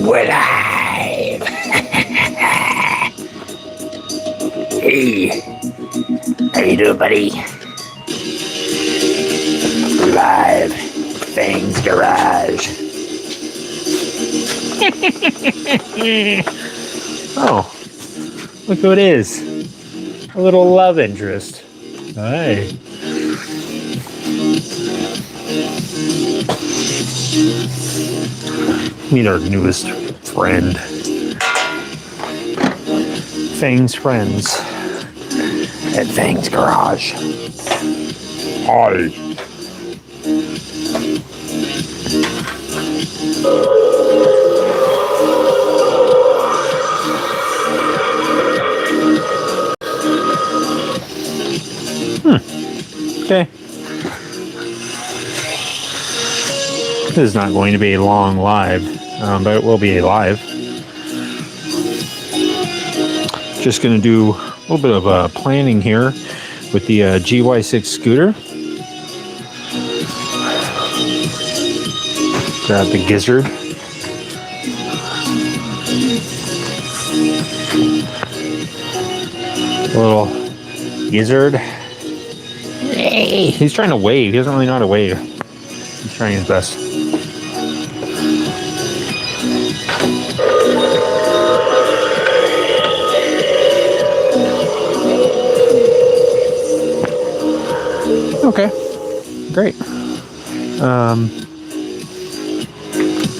We're live! Hey, how you doing, buddy? We're live. Fang's garage. Oh, look who it is. A little love interest. Hi. Meet our newest friend. Fang's friends at Fang's garage. Hi. Okay. This is not going to be a long live, but it will be a live. Just going to do a little bit of planning here with the GY6 scooter. Grab the gizzard. A little gizzard. Hey, he's trying to wave. He doesn't really know how to wave. He's trying his best. Okay, great.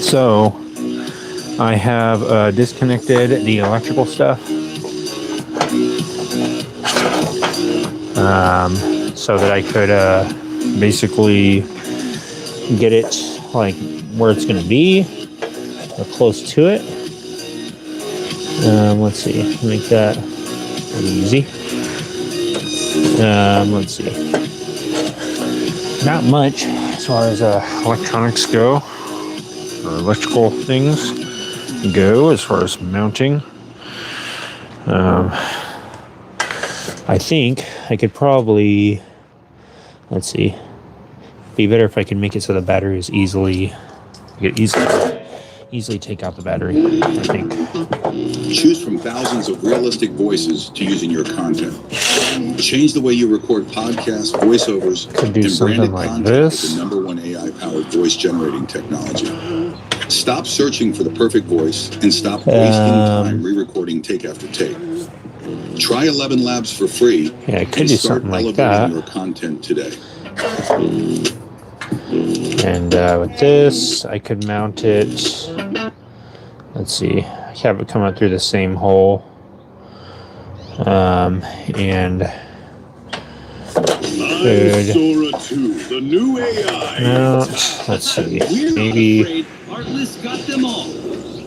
So I have disconnected the electrical stuff. So that I could basically get it like where it's going to be, or close to it. Let's see, make that pretty easy. Let's see, not much as far as electronics go, or electrical things go, as far as mounting. I think I could probably, let's see, be better if I can make it so the battery is easily take out the battery, I think. Choose from thousands of realistic voices to use in your content. Change the way you record podcasts, voiceovers, Could do and something branded like content this. with the #1 AI-powered voice generating technology. Stop searching for the perfect voice and stop wasting time re-recording take after take. Try 11 Labs for free. Yeah, I could do something like that. Your content today. And with this, I could mount it. Let's see, have it come out through the same hole. And could Sora 2, the new AI. mount. Let's see, maybe. Artlist got them all.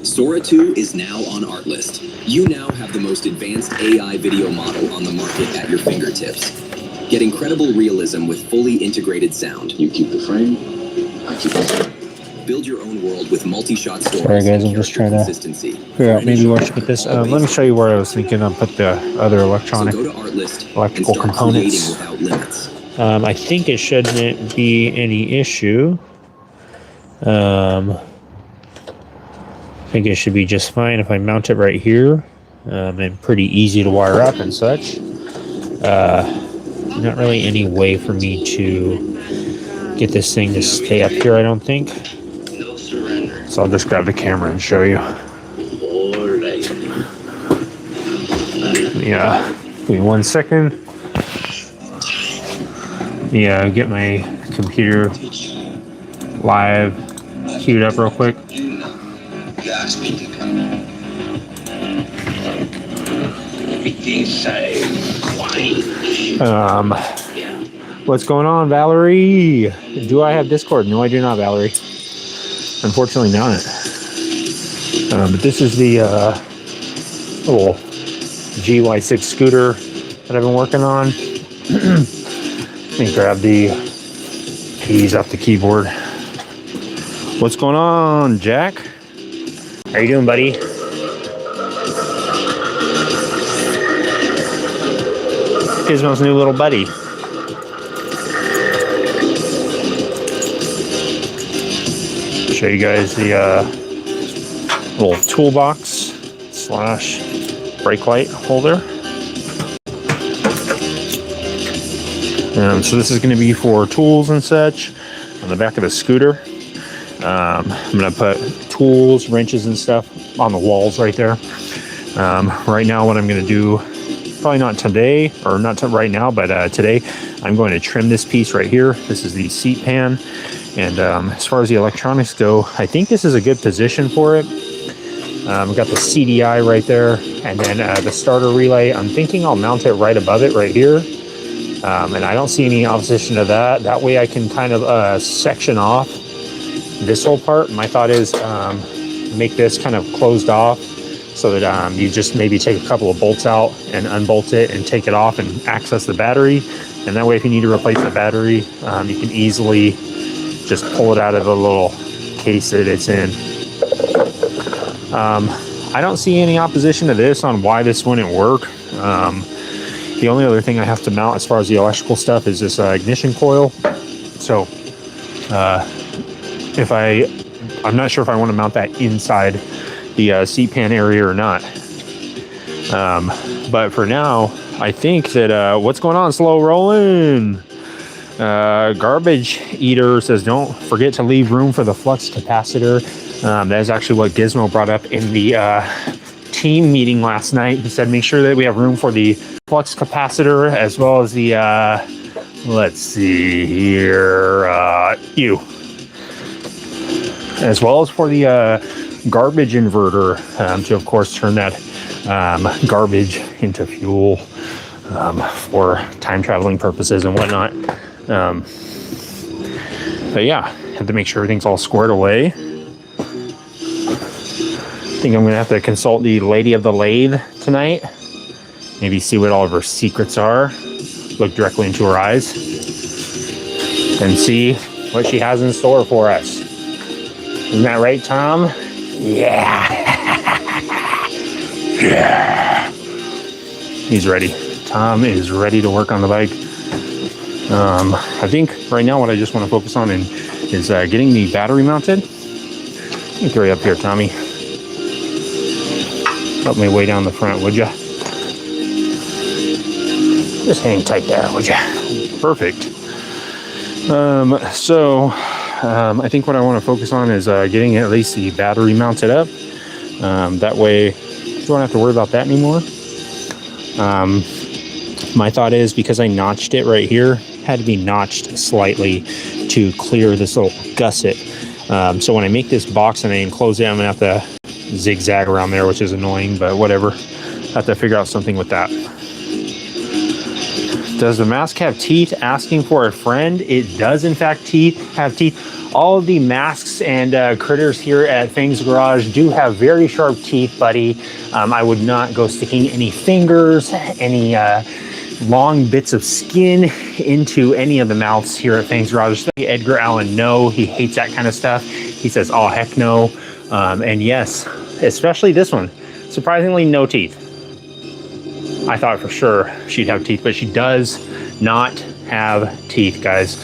Sora 2 is now on Artlist. You now have the most advanced AI video model on the market at your fingertips. Get incredible realism with fully integrated sound. You keep the frame, I keep the Build your own world with multi-shot stories. Sorry guys, I'm just trying to figure out maybe where to put this. Let me show you where I was thinking I'll put the other electronic, so go to Artlist electrical and start components. without limits. I think it shouldn't be any issue. I think it should be just fine if I mount it right here, and pretty easy to wire up and such. Not really any way for me to get this thing to stay up here, I don't think. So I'll just grab the camera and show you. Yeah, give me 1 second. Yeah, get my computer live queued up real quick. What's going on, Valerie? Do I have Discord? No, I do not, Valerie. Unfortunately not. But this is the little GY6 scooter that I've been working on. Let me grab the keys off the keyboard. What's going on, Jack? How you doing, buddy? Gizmo's new little buddy. Show you guys the little toolbox slash brake light holder. So this is going to be for tools and such on the back of the scooter. I'm going to put tools, wrenches and stuff on the walls right there. Right now what I'm going to do, probably not today, or not right now, but today I'm going to trim this piece right here. This is the seat pan. And as far as the electronics go, I think this is a good position for it. We've got the CDI right there, and then the starter relay. I'm thinking I'll mount it right above it right here. And I don't see any opposition to that. That way I can kind of section off this whole part. My thought is make this kind of closed off so that you just maybe take a couple of bolts out and unbolt it and take it off and access the battery. And that way if you need to replace the battery, you can easily just pull it out of the little case that it's in. I don't see any opposition to this on why this wouldn't work. The only other thing I have to mount as far as the electrical stuff is this ignition coil. So I'm not sure if I want to mount that inside the seat pan area or not. But for now, I think that what's going on, slow rolling? Garbage eater says don't forget to leave room for the flux capacitor. That is actually what Gizmo brought up in the team meeting last night. He said make sure that we have room for the flux capacitor as well as the let's see here, as well as for the garbage inverter to of course turn that garbage into fuel for time traveling purposes and whatnot. But yeah, have to make sure everything's all squared away. I think I'm gonna have to consult the lady of the lathe tonight. Maybe see what all of her secrets are. Look directly into her eyes and see what she has in store for us. Isn't that right, Tom? Yeah. Yeah. He's ready. Tom is ready to work on the bike. I think right now what I just want to focus on is getting the battery mounted. You can carry up here, Tommy. Help me way down the front, would ya? Just hang tight there, would ya? Perfect. I think what I want to focus on is getting at least the battery mounted up. That way you don't have to worry about that anymore. My thought is because I notched it right here, had to be notched slightly to clear this little gusset. So when I make this box and I enclose it, I'm gonna have to zigzag around there, which is annoying, but whatever. Have to figure out something with that. Does the mask have teeth? Asking for a friend. It does in fact have teeth. All of the masks and critters here at Fang's Garage do have very sharp teeth, buddy. I would not go sticking any fingers, any long bits of skin into any of the mouths here at Fang's Garage. Edgar Allan, no, he hates that kind of stuff. He says, oh, heck no. And yes, especially this one, surprisingly no teeth. I thought for sure she'd have teeth, but she does not have teeth, guys.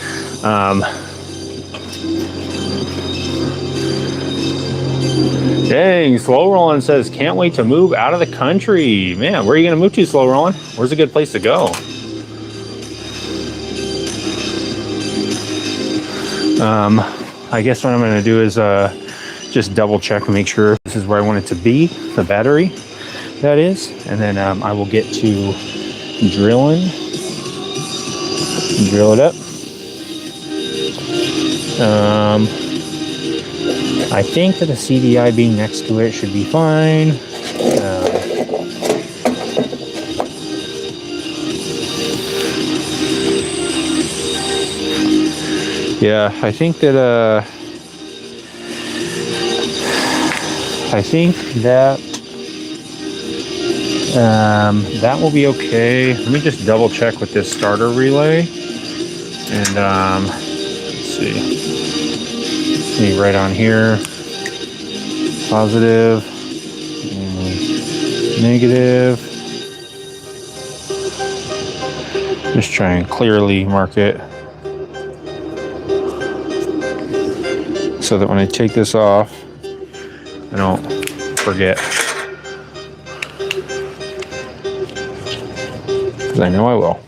Dang, Slow Rollin' says, can't wait to move out of the country. Man, where are you going to move to, Slow Rollin'? Where's a good place to go? I guess what I'm going to do is just double check and make sure this is where I want it to be, the battery, that is. And then I will get to drilling. Drill it up. I think that the CDI being next to it should be fine. Yeah, I think that that will be okay. Let me just double check with this starter relay. And let's see. Me right on here. Positive. Negative. Just try and clearly mark it, so that when I take this off, I don't forget. Because I know I will.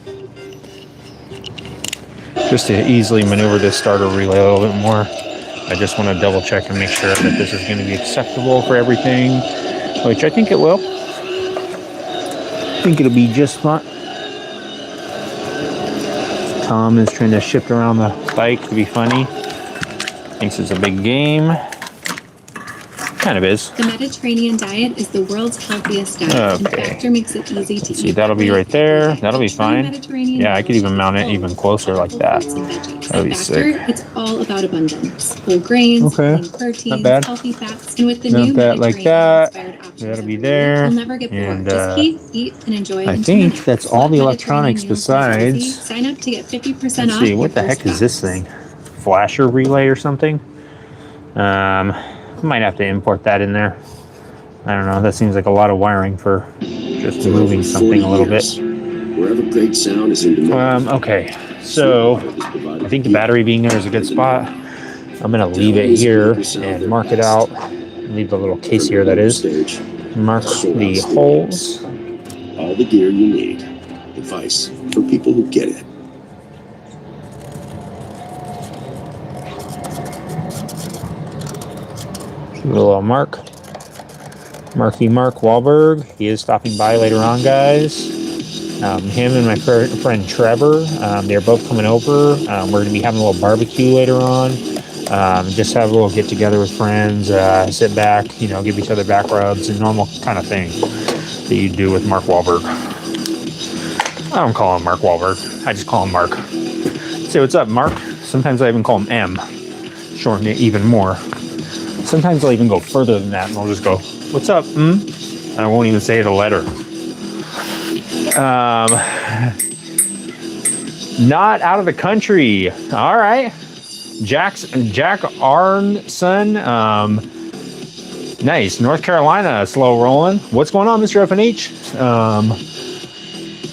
Just to easily maneuver this starter relay a little bit more, I just want to double check and make sure that this is going to be acceptable for everything, which I think it will. I think it'll be just fine. Tom is trying to shift around the bike to be funny. Thinks it's a big game. Kind of is. The Mediterranean diet is the world's healthiest diet. Okay. And Factor makes it easy to See, eat. that'll be right there. That'll be Try fine. Mediterranean Yeah, I could even mount it diet even closer like that. fruits and veggies. That'll be At Factor, sick. it's all about abundance. Whole grains, Okay. clean proteins, Not bad. healthy fats, and with the Mount new that like that. Mediterranean-inspired options That'll be every week, there. You'll never get bored. And, Just eat, and enjoy. I until think next. that's all Select the Mediterranean electronics meals from Jersey. besides. Sign up to get 50% Let's off. see, your what the first heck is this box. thing? Flasher relay or something? Might have to import that in there. I don't know. That seems like a lot of wiring for just moving something a little bit. Wherever great sound is in demand. Okay, so I think the battery being there is a good spot. I'm gonna leave it here and mark it out. Leave the little case here, that is. Mark the holes. All the gear you need. Advice for people who get it. Little Mark. Mark Wahlberg. He is stopping by later on, guys. Him and my friend Trevor, they're both coming over. We're going to be having a little barbecue later on. Just have a little get together with friends, sit back, give each other back rubs, and normal kind of thing that you do with Mark Wahlberg. I don't call him Mark Wahlberg. I just call him Mark. Say what's up, Mark. Sometimes I even call him M. Shorten it even more. Sometimes I'll even go further than that, and I'll just go, "What's up?" I won't even say the letter. Not out of the country. All right. Jack Arnson. Nice. North Carolina, slow rolling. What's going on, Mr. FNH?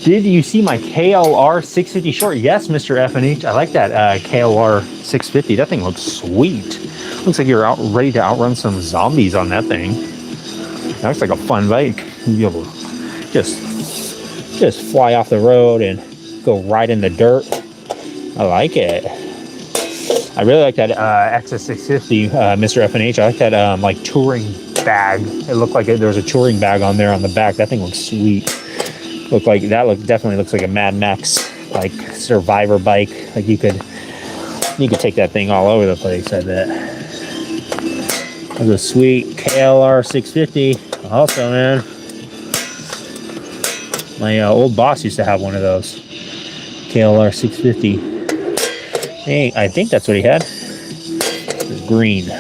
Did you see my KLR 650 short? Yes, Mr. FNH. I like that KLR 650. That thing looks sweet. Looks like you're ready to outrun some zombies on that thing. That looks like a fun bike. You'll be able to just fly off the road and go right in the dirt. I like it. I really like that XS650, Mr. FNH. I like that like touring bag. It looked like there was a touring bag on there on the back. That thing looks sweet. Definitely looks like a Mad Max like survivor bike. Like you could take that thing all over the place, I bet. That's a sweet KLR 650. Also, man, my old boss used to have one of those. KLR 650. Hey, I think that's what he had. It was green.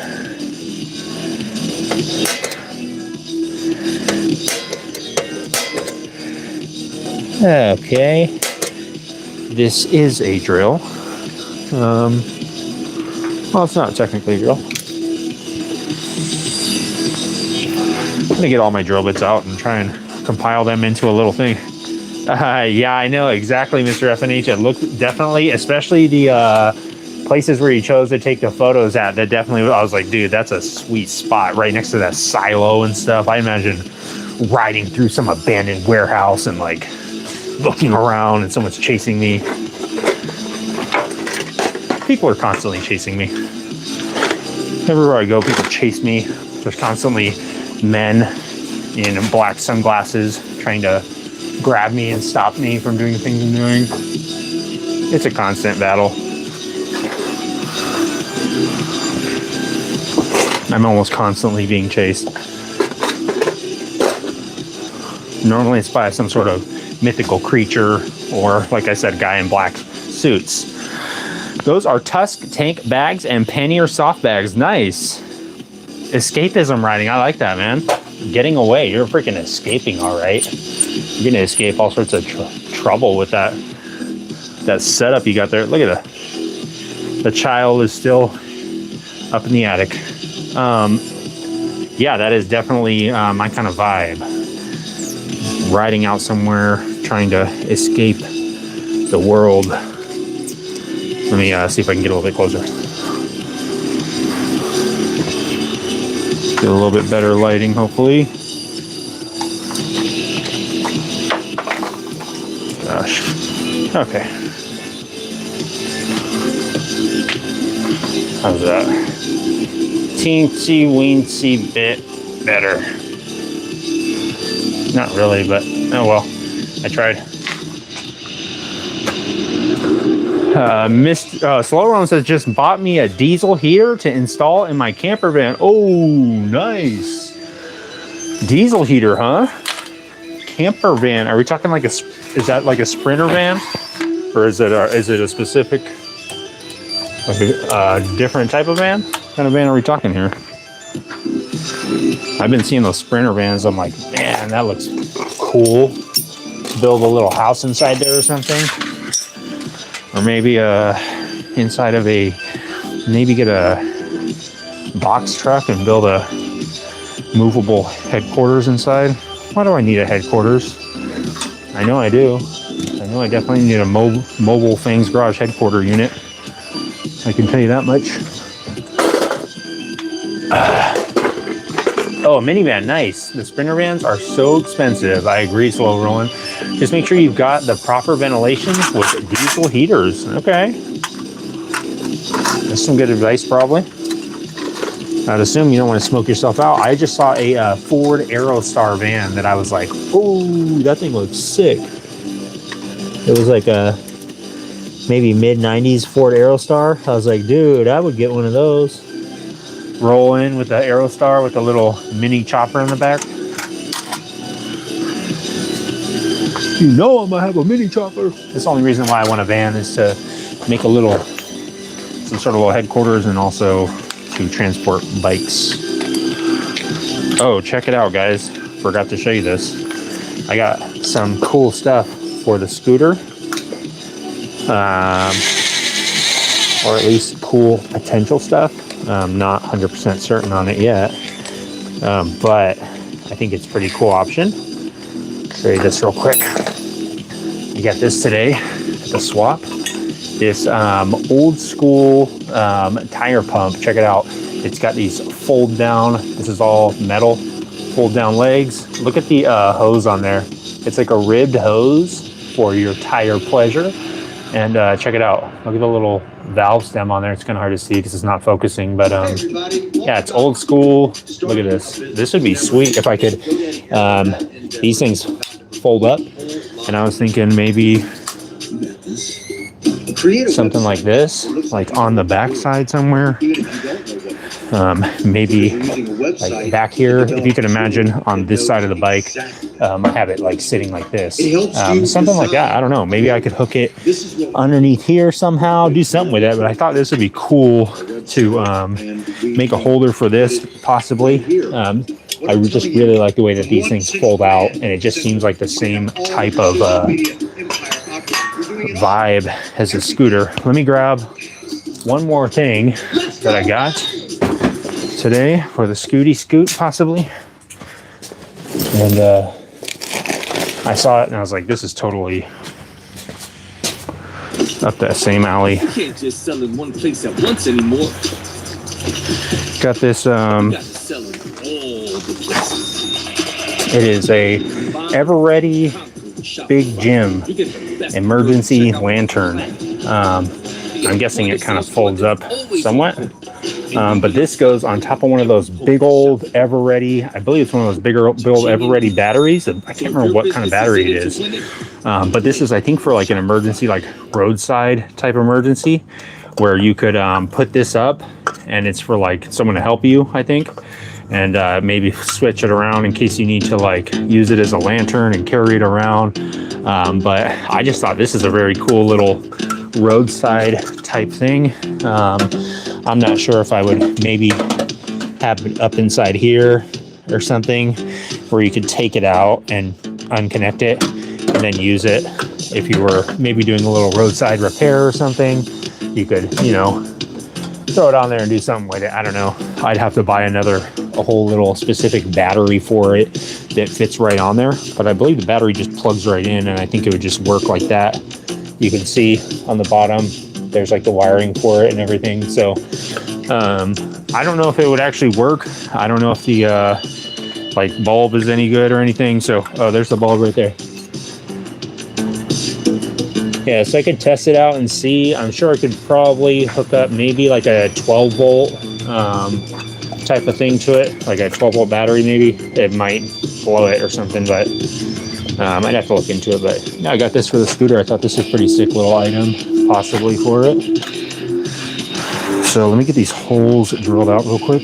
Okay. This is a drill. Well, it's not technically a drill. I'm gonna get all my drill bits out and try and compile them into a little thing. Yeah, I know exactly, Mr. FNH. It looked definitely, especially the places where you chose to take the photos at. That definitely, I was like, dude, that's a sweet spot right next to that silo and stuff. I imagine riding through some abandoned warehouse and like looking around and someone's chasing me. People are constantly chasing me. Everywhere I go, people chase me. There's constantly men in black sunglasses trying to grab me and stop me from doing the things I'm doing. It's a constant battle. I'm almost constantly being chased. Normally it's by some sort of mythical creature or, like I said, guy in black suits. Those are Tusk tank bags and pannier soft bags. Nice. Escapism riding. I like that, man. Getting away. You're freaking escaping, all right. You're going to escape all sorts of trouble with that setup you got there. Look at the child is still up in the attic. Yeah, that is definitely my kind of vibe. Riding out somewhere, trying to escape the world. Let me see if I can get a little bit closer. Get a little bit better lighting, hopefully. Gosh. Okay. How's that? Teensy weensy bit better. Not really, but oh well. I tried. Slow Run says just bought me a diesel heater to install in my camper van. Oh, nice. Diesel heater, huh? Camper van. Are we talking like is that like a Sprinter van, or is it a specific, like a different type of van? What kind of van are we talking here? I've been seeing those Sprinter vans. I'm like, man, that looks cool. Build a little house inside there or something. Or maybe inside of maybe get a box truck and build a movable headquarters inside. Why do I need a headquarters? I know I do. I know I definitely need a mobile Fang's Garage headquarter unit. I can tell you that much. Oh, a minivan, nice. The Sprinter vans are so expensive. I agree, Slow Rolling. Just make sure you've got the proper ventilation with diesel heaters. Okay. That's some good advice, probably. I'd assume you don't want to smoke yourself out. I just saw a Ford Aerostar van that I was like, oh, that thing looks sick. It was like a maybe mid-90s Ford Aerostar. I was like, dude, I would get one of those. Roll in with the Aerostar with a little mini chopper in the back. You know I'm gonna have a mini chopper. That's the only reason why I want a van, is to make some sort of little headquarters, and also to transport bikes. Oh, check it out, guys. Forgot to show you this. I got some cool stuff for the scooter. Or at least cool potential stuff. Not 100% certain on it yet, but I think it's a pretty cool option. Show you this real quick. You got this today at the swap. This old school tire pump. Check it out. It's got these fold down. This is all metal. Fold down legs. Look at the hose on there. It's like a ribbed hose for your tire pleasure. And check it out. Look at the little valve stem on there. It's kind of hard to see because it's not focusing, but yeah, it's old school. Look at this. This would be sweet if I could. These things fold up, and I was thinking maybe something like this, like on the back side somewhere. Maybe like back here, if you can imagine, on this side of the bike, have it like sitting like this, something like that. I don't know, maybe I could hook it underneath here somehow, do something with it. But I thought this would be cool to make a holder for this, possibly. I just really like the way that these things fold out, and it just seems like the same type of vibe as a scooter. Let me grab one more thing that I got today for the Scooty Scoot, possibly. And I saw it and I was like, this is totally up that same alley. You can't just sell in one place at once anymore. Got this, You got to sell in all the places. it is a Ever-Ready Big Jim emergency lantern. I'm guessing it kind of folds up somewhat. But this goes on top of one of those big old Ever-Ready, I believe it's one of those big old Ever-Ready batteries. I can't remember what kind of battery it is. But this is, I think, for like an emergency, like roadside type emergency, where you could put this up, and it's for like someone to help you, I think. And maybe switch it around in case you need to like use it as a lantern and carry it around. But I just thought this is a very cool little roadside type thing. I'm not sure if I would maybe have it up inside here or something, where you could take it out and unconnect it and then use it. If you were maybe doing a little roadside repair or something, you could, you know, throw it on there and do something with it. I don't know. I'd have to buy a whole little specific battery for it that fits right on there. But I believe the battery just plugs right in, and I think it would just work like that. You can see on the bottom, there's like the wiring for it and everything. So I don't know if it would actually work. I don't know if the like bulb is any good or anything. So, oh, there's the bulb right there. Yeah, so I could test it out and see. I'm sure I could probably hook up maybe like a 12 volt type of thing to it, like a 12 volt battery maybe. It might blow it or something, but I'd have to look into it. But yeah, I got this for the scooter. I thought this was a pretty sick little item, possibly for it. So let me get these holes drilled out real quick.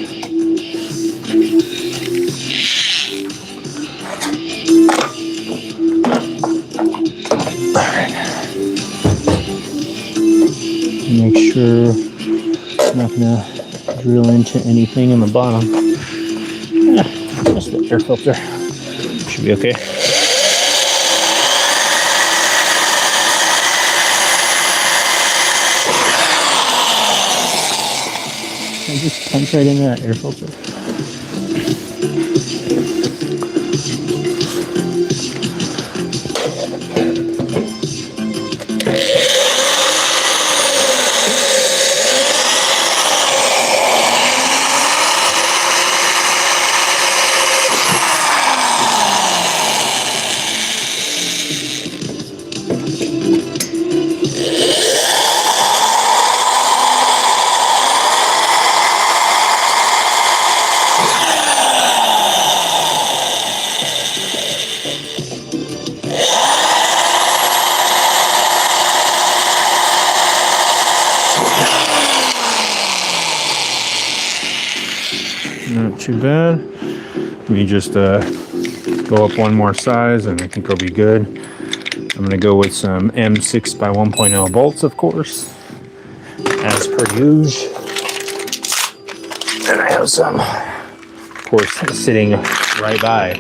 Make sure it's not gonna drill into anything in the bottom. Yeah, just the air filter. Should be okay. I just punch right into that air filter. Not too bad. Let me just go up one more size and I think I'll be good. I'm going to go with some M6 by 1.0 bolts, of course, as per usual. And I have some, of course, sitting right by.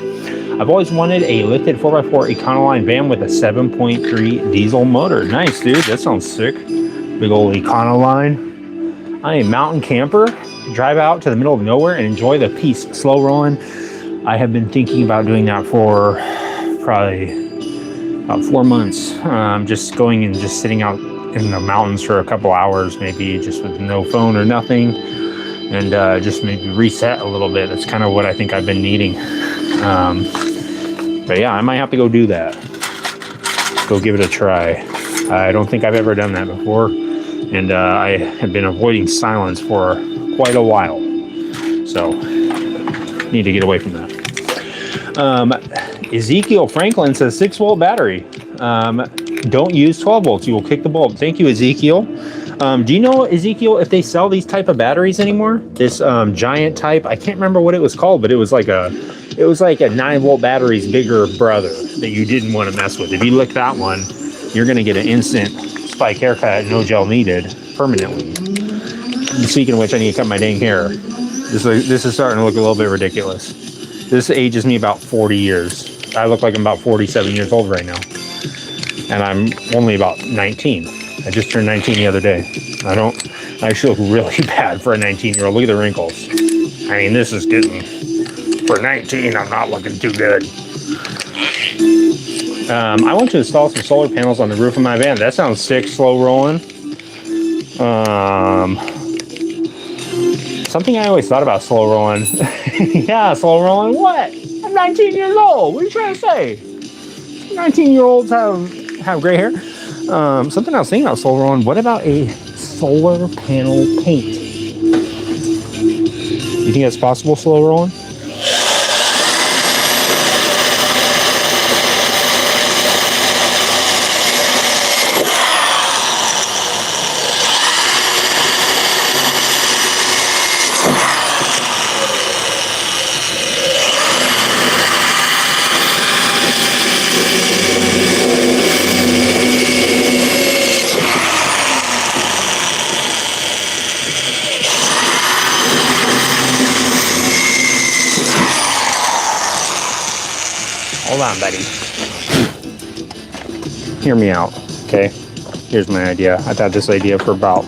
I've always wanted a lifted 4x4 Econoline van with a 7.3 diesel motor. Nice, dude. That sounds sick. Big old Econoline. I am a mountain camper. Drive out to the middle of nowhere and enjoy the peace. Slow rolling. I have been thinking about doing that for probably about 4 months. Just going and just sitting out in the mountains for a couple hours, maybe just with no phone or nothing, and just maybe reset a little bit. That's kind of what I think I've been needing. But yeah, I might have to go do that. Go give it a try. I don't think I've ever done that before, and I have been avoiding silence for quite a while, so need to get away from that. Ezekiel Franklin says 6 volt battery. Don't use 12 volts. You will kick the bulb. Thank you, Ezekiel. Do you know, Ezekiel, if they sell these type of batteries anymore? This giant type, I can't remember what it was called, but it was like a 9 volt battery's bigger brother that you didn't want to mess with. If you lick that one, you're going to get an instant spike haircut, no gel needed, permanently. Speaking of which, I need to cut my dang hair. This is starting to look a little bit ridiculous. This ages me about 40 years. I look like I'm about 47 years old right now. And I'm only about 19. I just turned 19 the other day. I actually look really bad for a 19-year-old. Look at the wrinkles. I mean, this is getting, for 19, I'm not looking too good. I want to install some solar panels on the roof of my van. That sounds sick, slow rolling. Something I always thought about slow rolling. Yeah, slow rolling. What? I'm 19 years old. What are you trying to say? 19-year-olds have gray hair. Something I was thinking about slow rolling. What about a solar panel paint? You think that's possible, slow rolling? Hold on, buddy. Hear me out, okay? Here's my idea. I've had this idea for about,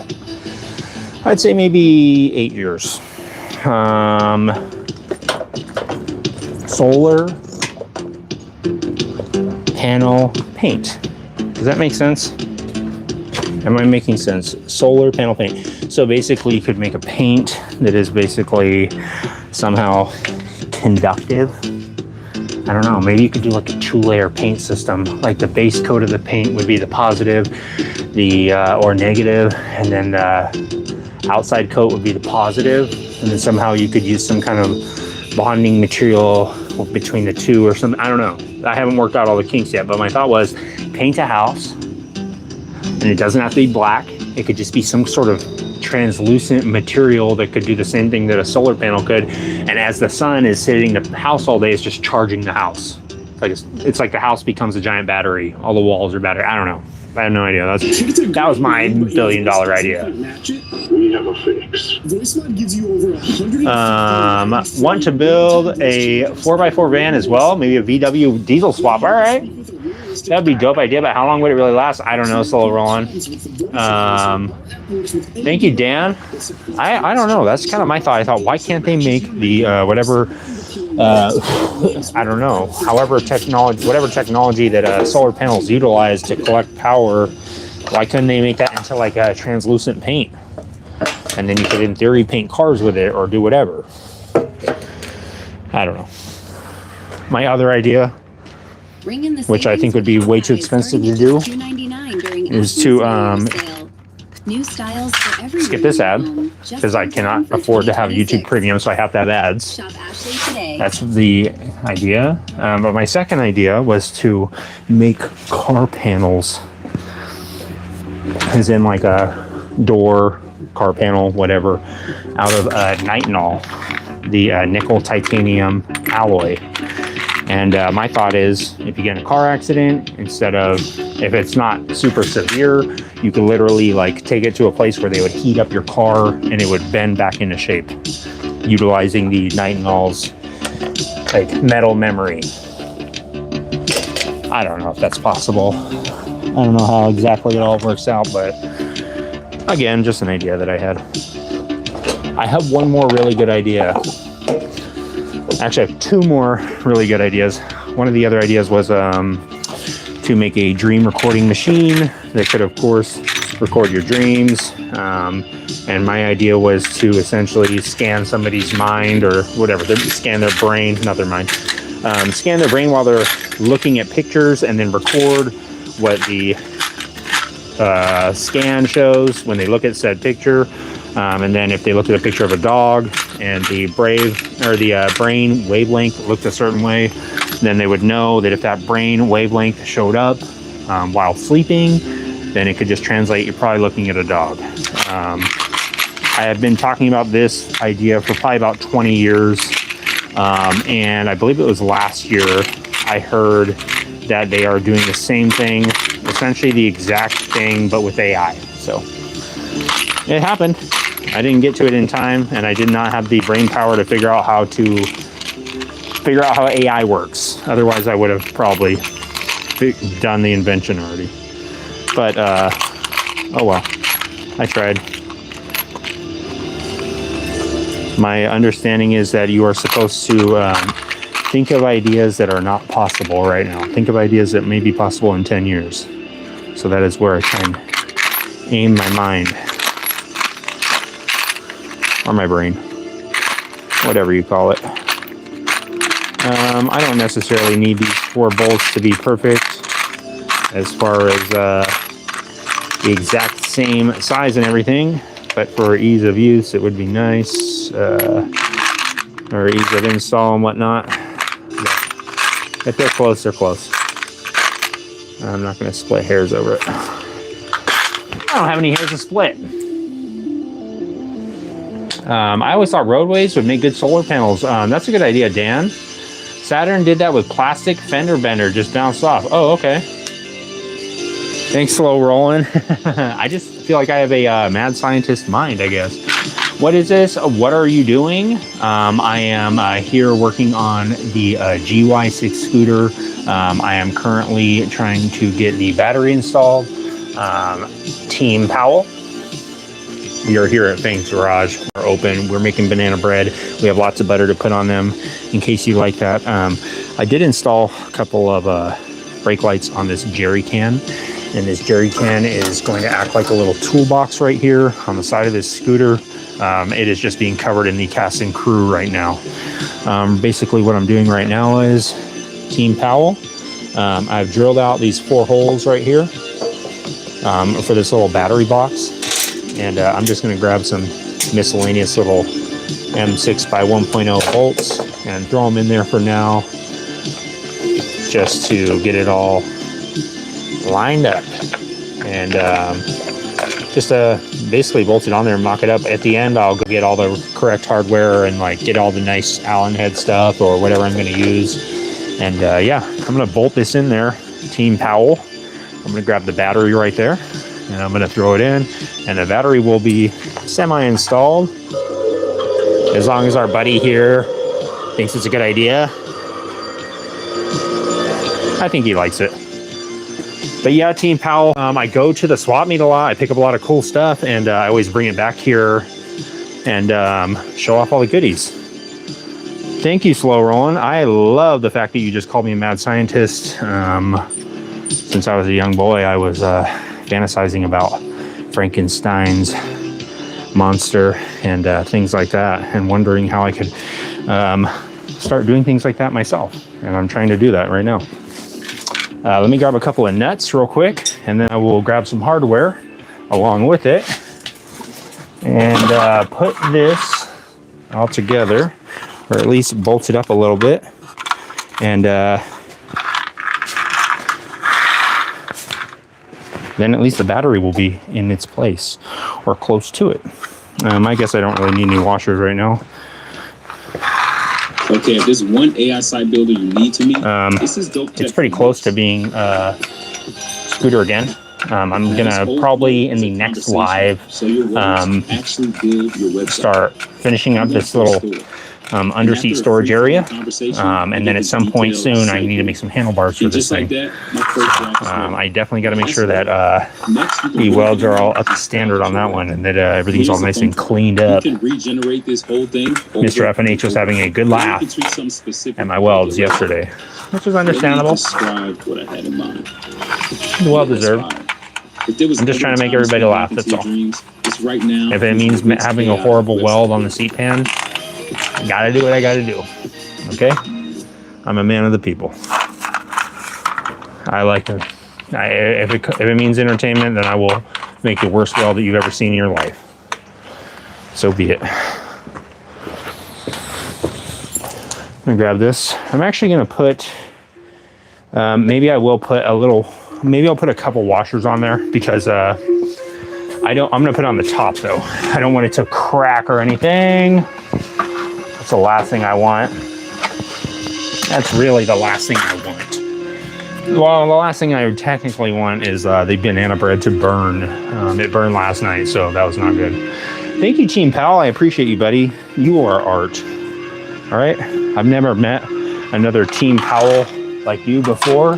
I'd say maybe 8 years. Solar panel paint. Does that make sense? Am I making sense? Solar panel paint. So basically you could make a paint that is basically somehow conductive. I don't know, maybe you could do like a 2-layer paint system. Like the base coat of the paint would be the positive, or negative, and then the outside coat would be the positive, and then somehow you could use some kind of bonding material between the two or something. I don't know. I haven't worked out all the kinks yet, but my thought was paint a house, and it doesn't have to be black. It could just be some sort of translucent material that could do the same thing that a solar panel could. And as the sun is hitting the house all day, it's just charging the house. It's like the house becomes a giant battery. All the walls are battery. I don't know. I have no idea. That was my $1 billion idea. We have a fix. Want to build a 4x4 van as well? Maybe a VW diesel swap. All right. That'd be a dope idea, but how long would it really last? I don't know. Slow rolling. Thank you, Dan. I don't know. That's kind of my thought. I thought, why can't they make the whatever I don't know, whatever technology that solar panels utilize to collect power, why couldn't they make that into like a translucent paint? And then you could, in theory, paint cars with it or do whatever. I don't know. My other idea, which I think would be way too expensive to do, is to new styles for every skip this ad, because I cannot afford to have YouTube Premium, so I have to have ads. Shop Ashley today. That's the idea. But my second idea was to make car panels, as in like a door, car panel, whatever, out of nitinol, the nickel titanium alloy. And my thought is, if you get in a car accident, instead of, if it's not super severe, you could literally like take it to a place where they would heat up your car and it would bend back into shape, utilizing the nitinol's like metal memory. I don't know if that's possible. I don't know how exactly it all works out, but again, just an idea that I had. I have one more really good idea. Actually, I have two more really good ideas. One of the other ideas was to make a dream recording machine that could, of course, record your dreams. And my idea was to essentially scan somebody's mind or whatever, scan their brain, not their mind, scan their brain while they're looking at pictures and then record what the scan shows when they look at said picture. And then if they look at a picture of a dog and the brain wavelength looked a certain way, then they would know that if that brain wavelength showed up while sleeping, then it could just translate, you're probably looking at a dog. I have been talking about this idea for probably about 20 years. And I believe it was last year I heard that they are doing the same thing, essentially the exact thing, but with AI. So it happened. I didn't get to it in time, and I did not have the brain power to figure out how AI works. Otherwise, I would have probably done the invention already. But oh well, I tried. My understanding is that you are supposed to think of ideas that are not possible right now. Think of ideas that may be possible in 10 years. So that is where I try and aim my mind. Or my brain, whatever you call it. I don't necessarily need these 4 bolts to be perfect as far as the exact same size and everything, but for ease of use, it would be nice, or ease of install and whatnot. But if they're close, they're close. I'm not going to split hairs over it. I don't have any hairs to split. I always thought roadways would make good solar panels. That's a good idea, Dan. Saturn did that with plastic fender bender, just bounced off. Oh, okay. Thanks, Slow Rolling. I just feel like I have a mad scientist mind, I guess. What is this? What are you doing? I am here working on the GY6 scooter. I am currently trying to get the battery installed. Team Powell. We are here at Fang's Garage. We're open. We're making banana bread. We have lots of butter to put on them in case you like that. I did install a couple of brake lights on this jerry can, And this jerry can is going to act like a little toolbox right here on the side of this scooter. It is just being covered in the cast and crew right now. Basically what I'm doing right now is Team Powell. I've drilled out these 4 holes right here for this little battery box. And I'm just going to grab some miscellaneous little M6 by 1.0 bolts and throw them in there for now, just to get it all lined up. And just basically bolt it on there and mock it up. At the end, I'll go get all the correct hardware and like get all the nice Allen head stuff or whatever I'm going to use. And yeah, I'm going to bolt this in there, Team Powell. I'm going to grab the battery right there and I'm going to throw it in, and the battery will be semi-installed as long as our buddy here thinks it's a good idea. I think he likes it. But yeah, Team Powell, I go to the swap meet a lot. I pick up a lot of cool stuff, and I always bring it back here and show off all the goodies. Thank you, Slow Rollin'. I love the fact that you just called me a mad scientist. Since I was a young boy, I was fantasizing about Frankenstein's monster and things like that, and wondering how I could start doing things like that myself. And I'm trying to do that right now. Let me grab a couple of nuts real quick, and then I will grab some hardware along with it and put this all together, or at least bolt it up a little bit. And then at least the battery will be in its place or close to it. I guess I don't really need any washers right now. Okay, if there's one AI site builder you need to meet, this is dope. It's pretty close to being Scooter again. I'm gonna probably in the next live actually build your website. start finishing up this little underseat storage area, and then at some point soon I need to make some handlebars for this thing. I definitely got to make sure that the welds are all up to standard on that one, and that everything's all nice and cleaned up. Mr. FNH was having a good laugh at my welds yesterday, which was understandable. Well deserved. I'm just trying to make everybody laugh, that's all. If it means having a horrible weld on the seat pan, I gotta do what I gotta do. Okay? I'm a man of the people. I like to. If it means entertainment, then I will make the worst weld that you've ever seen in your life. So be it. I'm gonna grab this. I'm actually gonna put. Maybe I will put a little. Maybe I'll put a couple washers on there because I'm gonna put it on the top though. I don't want it to crack or anything. That's the last thing I want. That's really the last thing I want. Well, the last thing I technically want is the banana bread to burn. It burned last night, so that was not good. Thank you, Team Pal. I appreciate you, buddy. You are art. All right? I've never met another Team Powell like you before,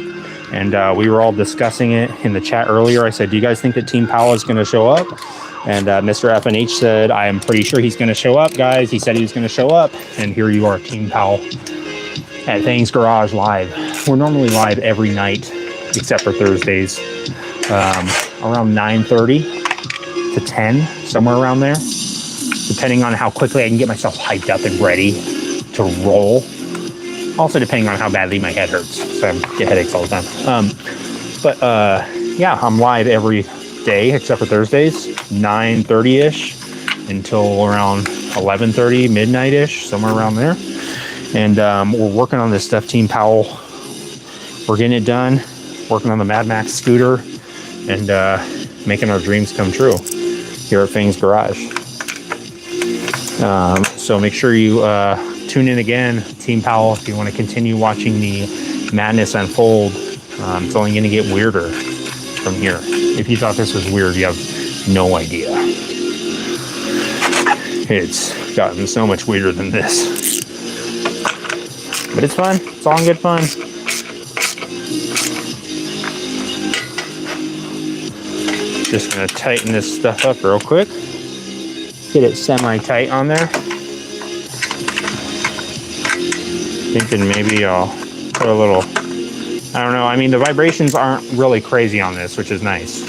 and we were all discussing it in the chat earlier. I said, do you guys think that Team Powell is going to show up? And Mr. FNH said, I am pretty sure he's going to show up, guys. He said he was going to show up. And here you are, Team Powell, at Fang's Garage Live. We're normally live every night, except for Thursdays, around 9:30 to 10, somewhere around there, depending on how quickly I can get myself hyped up and ready to roll. Also, depending on how badly my head hurts. So I get headaches all the time. Yeah, I'm live every day except for Thursdays, 9:30ish until around 11:30, midnight-ish, somewhere around there. And we're working on this stuff, Team Powell. We're getting it done, working on the Mad Max scooter, and making our dreams come true here at Fang's Garage. So make sure you tune in again, Team Powell, if you want to continue watching the madness unfold. It's only going to get weirder from here. If you thought this was weird, you have no idea. It's gotten so much weirder than this. But it's fun. It's all in good fun. Just going to tighten this stuff up real quick. Get it semi-tight on there. Thinking maybe I'll put a little I don't know. I mean, the vibrations aren't really crazy on this, which is nice.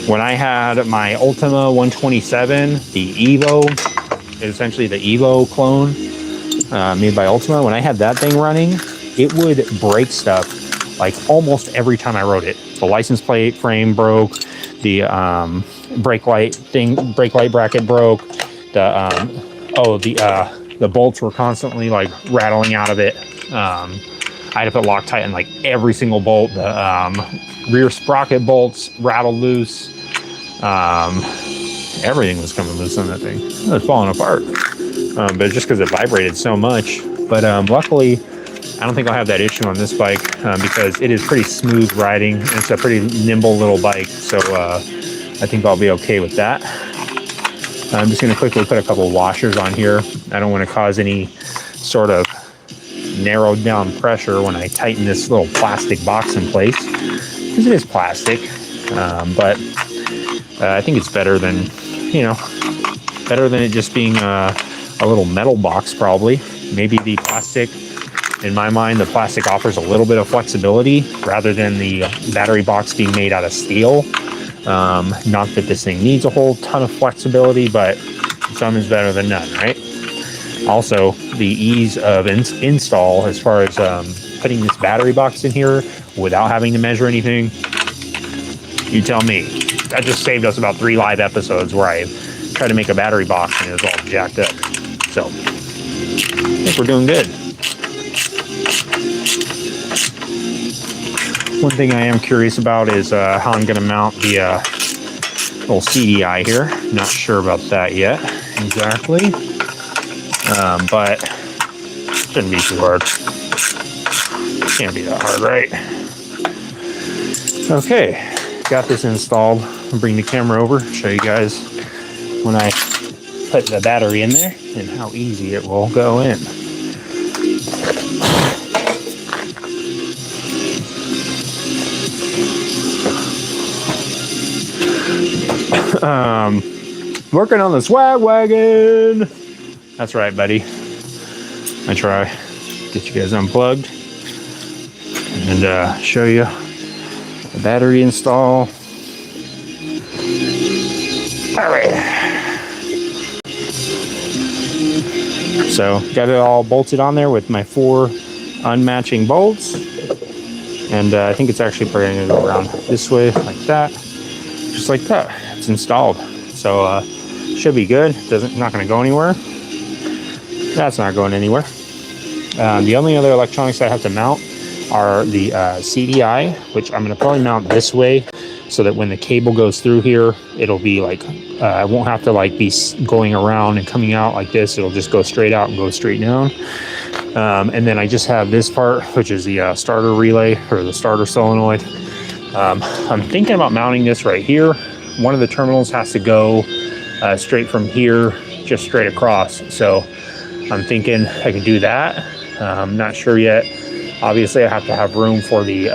When I had my Ultima 127, the Evo, essentially the Evo clone made by Ultima, when I had that thing running, it would break stuff like almost every time I rode it. The license plate frame broke, the brake light bracket broke, the bolts were constantly like rattling out of it. I had to put Loctite in like every single bolt. The rear sprocket bolts rattled loose. Everything was coming loose on that thing. It was falling apart. But just because it vibrated so much. But luckily, I don't think I'll have that issue on this bike because it is pretty smooth riding. It's a pretty nimble little bike. So I think I'll be okay with that. I'm just going to quickly put a couple washers on here. I don't want to cause any sort of narrowed down pressure when I tighten this little plastic box in place, because it is plastic, but I think it's better than, better than it just being a little metal box. Probably, maybe the plastic, in my mind, the plastic offers a little bit of flexibility rather than the battery box being made out of steel. Not that this thing needs a whole ton of flexibility, but some is better than none, right? Also, the ease of install as far as putting this battery box in here without having to measure anything. You tell me. That just saved us about 3 live episodes where I tried to make a battery box and it was all jacked up. So, I think we're doing good. One thing I am curious about is how I'm going to mount the little CDI here. Not sure about that yet exactly. But shouldn't be too hard. Can't be that hard, right? Okay, got this installed. I'll bring the camera over, show you guys when I put the battery in there and how easy it will go in. Working on the swag wagon. That's right, buddy. I try get you guys unplugged and show you the battery install. All right. So got it all bolted on there with my 4 unmatching bolts, and I think it's actually going to go around this way like that, just like that. It's installed, so should be good. Not going to go anywhere. That's not going anywhere. The only other electronics I have to mount are the CDI, which I'm going to probably mount this way so that when the cable goes through here, it'll be like, I won't have to like be going around and coming out like this. It'll just go straight out and go straight down. And then I just have this part, which is the starter relay or the starter solenoid. I'm thinking about mounting this right here. One of the terminals has to go straight from here, just straight across. So I'm thinking I can do that. I'm not sure yet. Obviously, I have to have room for the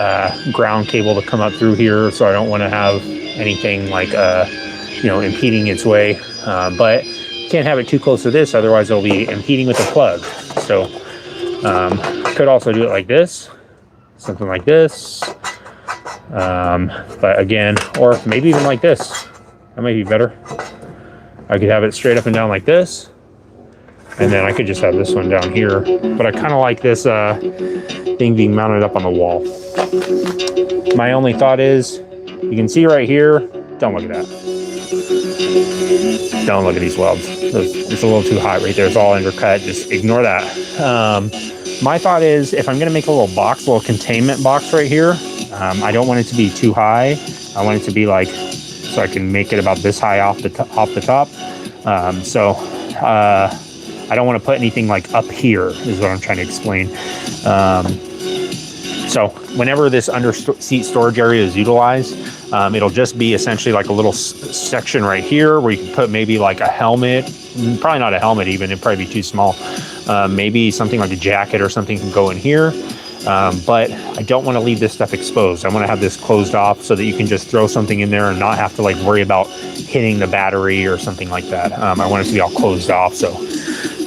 ground cable to come up through here, so I don't want to have anything like, impeding its way. But can't have it too close to this, otherwise it'll be impeding with the plug. So could also do it like this, something like this. But again, or maybe even like this. That might be better. I could have it straight up and down like this. And then I could just have this one down here. But I kind of like this thing being mounted up on the wall. My only thought is, you can see right here, don't look at that. Don't look at these welds. It's a little too hot right there. It's all undercut. Just ignore that. My thought is, if I'm going to make a little box, a little containment box right here, I don't want it to be too high. I want it to be like, so I can make it about this high off the top. I don't want to put anything like up here is what I'm trying to explain. So whenever this under seat storage area is utilized, it'll just be essentially like a little section right here where you can put maybe like a helmet, probably not a helmet even, it'd probably be too small. Maybe something like a jacket or something can go in here. But I don't want to leave this stuff exposed. I want to have this closed off so that you can just throw something in there and not have to like worry about hitting the battery or something like that. I want it to be all closed off. So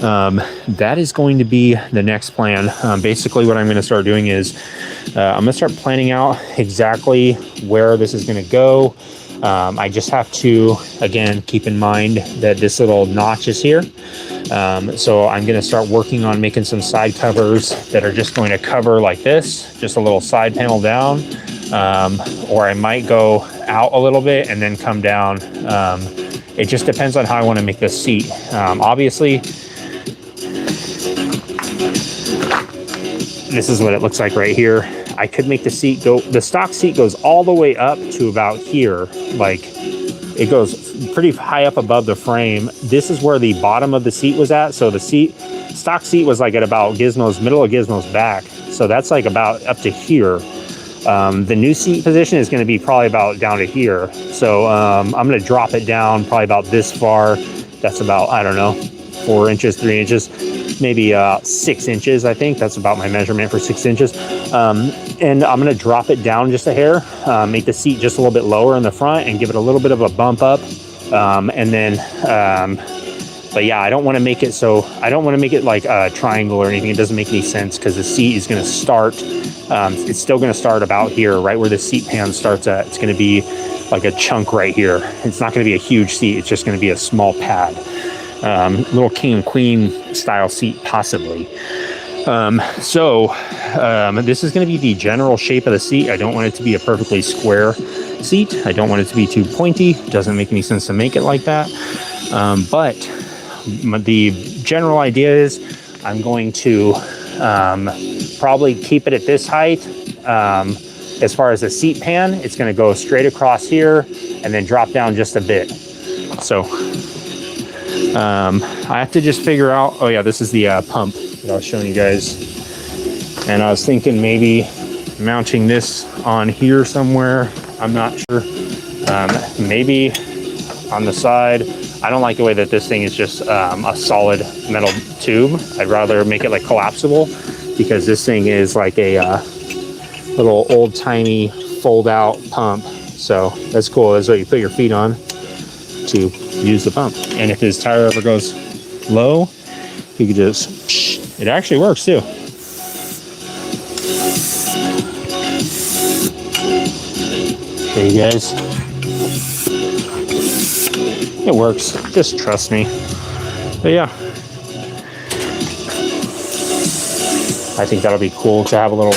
That is going to be the next plan. Basically what I'm going to start doing is I'm going to start planning out exactly where this is going to go. I just have to, again, keep in mind that this little notch is here. So I'm going to start working on making some side covers that are just going to cover like this, just a little side panel down. Or I might go out a little bit and then come down. It just depends on how I want to make this seat. Obviously, this is what it looks like right here. I could make the seat go, the stock seat goes all the way up to about here. Like it goes pretty high up above the frame. This is where the bottom of the seat was at. So the stock seat was like at about Gizmo's, middle of Gizmo's back. So that's like about up to here. The new seat position is going to be probably about down to here. So I'm going to drop it down probably about this far. That's about, I don't know, 4 inches, 3 inches, maybe 6 inches. I think that's about my measurement for 6 inches. And I'm going to drop it down just a hair, make the seat just a little bit lower in the front and give it a little bit of a bump up. And then, but yeah, I don't want to make it so, I don't want to make it like a triangle or anything. It doesn't make any sense because the seat is going to start, it's still going to start about here, right where the seat pan starts at. It's going to be like a chunk right here. It's not going to be a huge seat. It's just going to be a small pad. Little king and queen style seat possibly. This is going to be the general shape of the seat. I don't want it to be a perfectly square seat. I don't want it to be too pointy. It doesn't make any sense to make it like that. But the general idea is I'm going to probably keep it at this height. As far as the seat pan, it's going to go straight across here and then drop down just a bit. So I have to just figure out, oh yeah, this is the pump that I was showing you guys. And I was thinking maybe mounting this on here somewhere. I'm not sure. Maybe on the side. I don't like the way that this thing is just a solid metal tube. I'd rather make it like collapsible because this thing is like a little old-timey fold-out pump. So that's cool. That's what you put your feet on to use the pump. And if his tire ever goes low, you could just, it actually works too. Okay, you guys, it works. Just trust me. But yeah, I think that'll be cool to have a little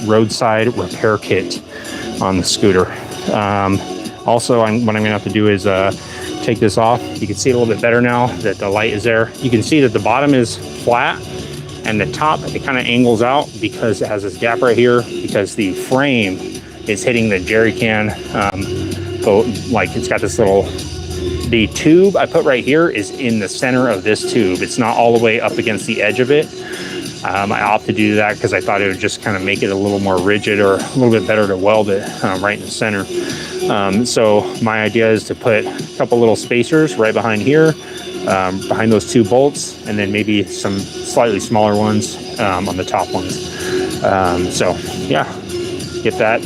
roadside repair kit on the scooter. Also, what I'm going to have to do is take this off. You can see it a little bit better now that the light is there. You can see that the bottom is flat and the top, it kind of angles out because it has this gap right here because the frame is hitting the jerry can. Like it's got this little, the tube I put right here is in the center of this tube. It's not all the way up against the edge of it. I opted to do that because I thought it would just kind of make it a little more rigid or a little bit better to weld it right in the center. So my idea is to put a couple little spacers right behind here, behind those two bolts, and then maybe some slightly smaller ones on the top ones. So yeah, get that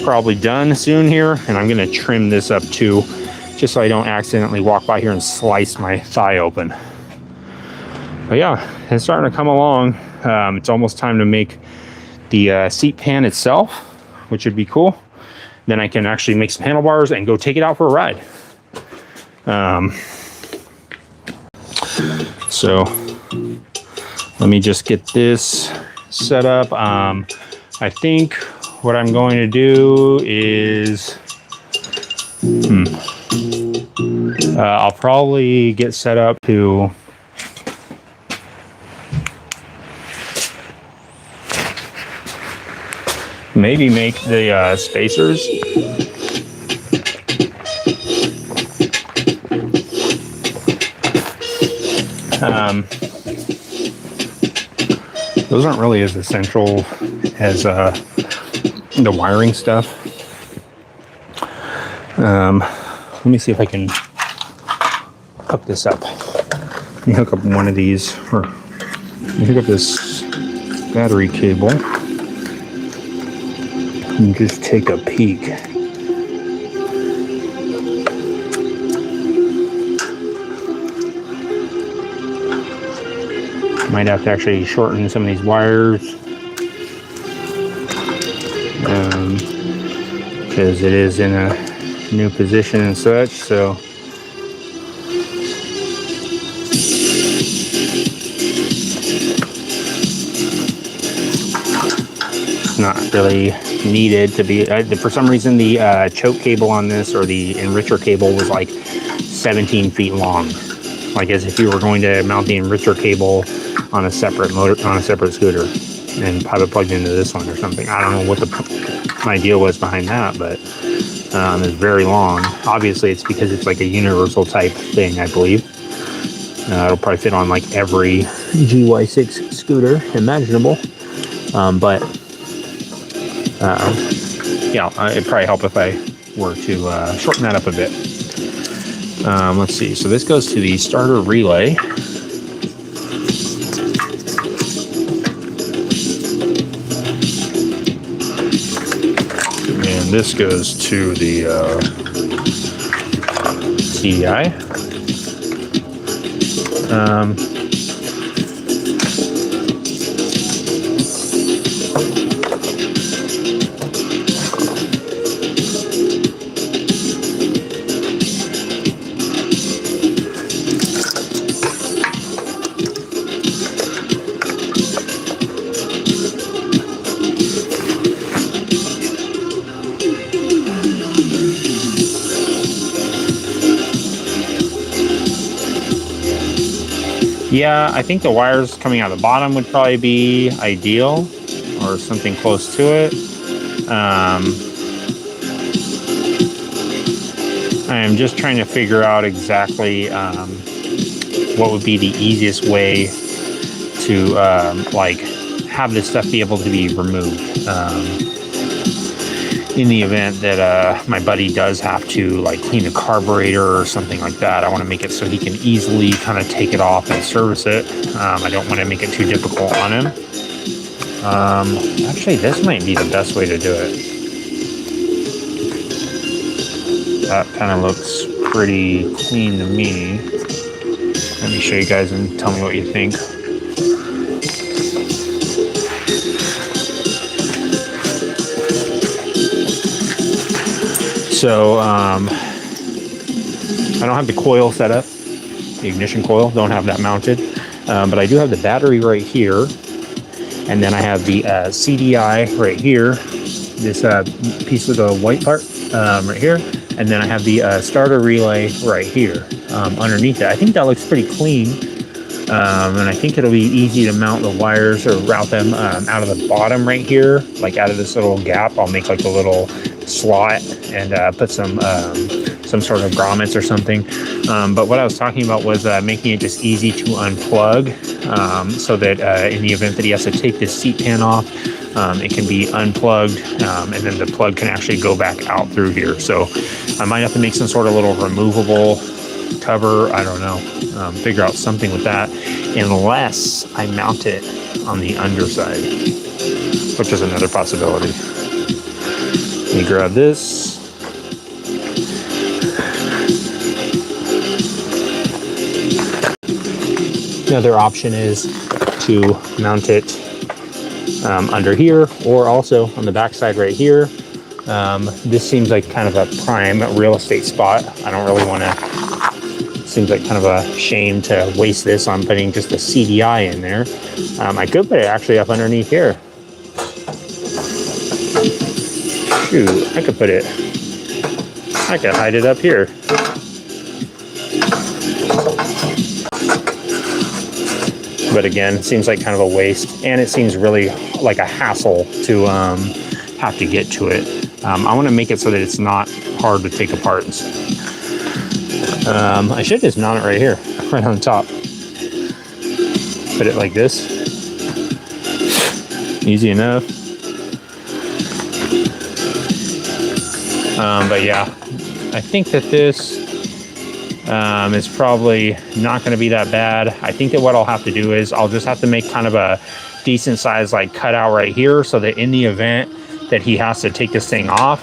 probably done soon here, and I'm going to trim this up too, just so I don't accidentally walk by here and slice my thigh open. But yeah, it's starting to come along. It's almost time to make the seat pan itself, which would be cool. Then I can actually make some handlebars and go take it out for a ride. So let me just get this set up. I think what I'm going to do is I'll probably get set up to maybe make the spacers. Those aren't really as essential as the wiring stuff. Let me see if I can hook this up. Let me hook up one of these, or let me hook up this battery cable and just take a peek. might have to actually shorten some of these wires. Because it is in a new position and such, so not really needed to be. For some reason, the choke cable on this, or the enricher cable, was like 17 feet long, like as if you were going to mount the enricher cable on a separate motor, on a separate scooter, and have it plugged into this one or something. I don't know what the idea was behind that, but it's very long. Obviously, it's because it's like a universal type thing, I believe. It'll probably fit on like every GY6 scooter imaginable, but yeah, it'd probably help if I were to shorten that up a bit. Let's see. So this goes to the starter relay. And this goes to the CDI. Yeah, I think the wires coming out the bottom would probably be ideal, or something close to it. I am just trying to figure out exactly what would be the easiest way to like have this stuff be able to be removed. In the event that my buddy does have to like clean a carburetor or something like that, I want to make it so he can easily kind of take it off and service it. I don't want to make it too difficult on him. Actually, this might be the best way to do it. That kind of looks pretty clean to me. Let me show you guys and tell me what you think. So I don't have the coil set up, the ignition coil, don't have that mounted, but I do have the battery right here, and then I have the CDI right here, this piece of the white part right here, and then I have the starter relay right here underneath it. I think that looks pretty clean, and I think it'll be easy to mount the wires or route them out of the bottom right here, like out of this little gap. I'll make like a little slot and put some sort of grommets or something. But what I was talking about was making it just easy to unplug, so that in the event that he has to take this seat pan off, it can be unplugged, and then the plug can actually go back out through here. So I might have to make some sort of little removable cover. I don't know. Figure out something with that, unless I mount it on the underside, which is another possibility. Let me grab this. Another option is to mount it under here, or also on the back side right here. This seems like kind of a prime real estate spot. I don't really want to, seems like kind of a shame to waste this on putting just a CDI in there. I could put it actually up underneath here. Shoot, I could hide it up here. But again, it seems like kind of a waste, and it seems really like a hassle to have to get to it. I want to make it so that it's not hard to take apart. I should just mount it right here, right on top. Put it like this. Easy enough. But yeah, I think that this is probably not going to be that bad. I think that what I'll have to do is I'll just have to make kind of a decent size like cutout right here, so that in the event that he has to take this thing off,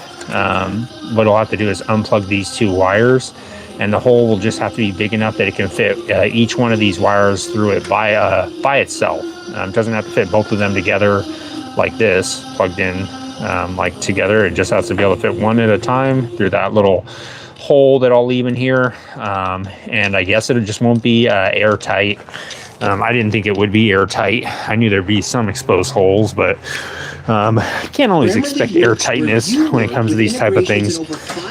what I'll have to do is unplug these two wires and the hole will just have to be big enough that it can fit each one of these wires through it by itself. It doesn't have to fit both of them together like this, plugged in like together. It just has to be able to fit one at a time through that little hole that I'll leave in here. And I guess it just won't be airtight. I didn't think it would be airtight. I knew there'd be some exposed holes, but can't always expect airtightness when it comes to these type of things.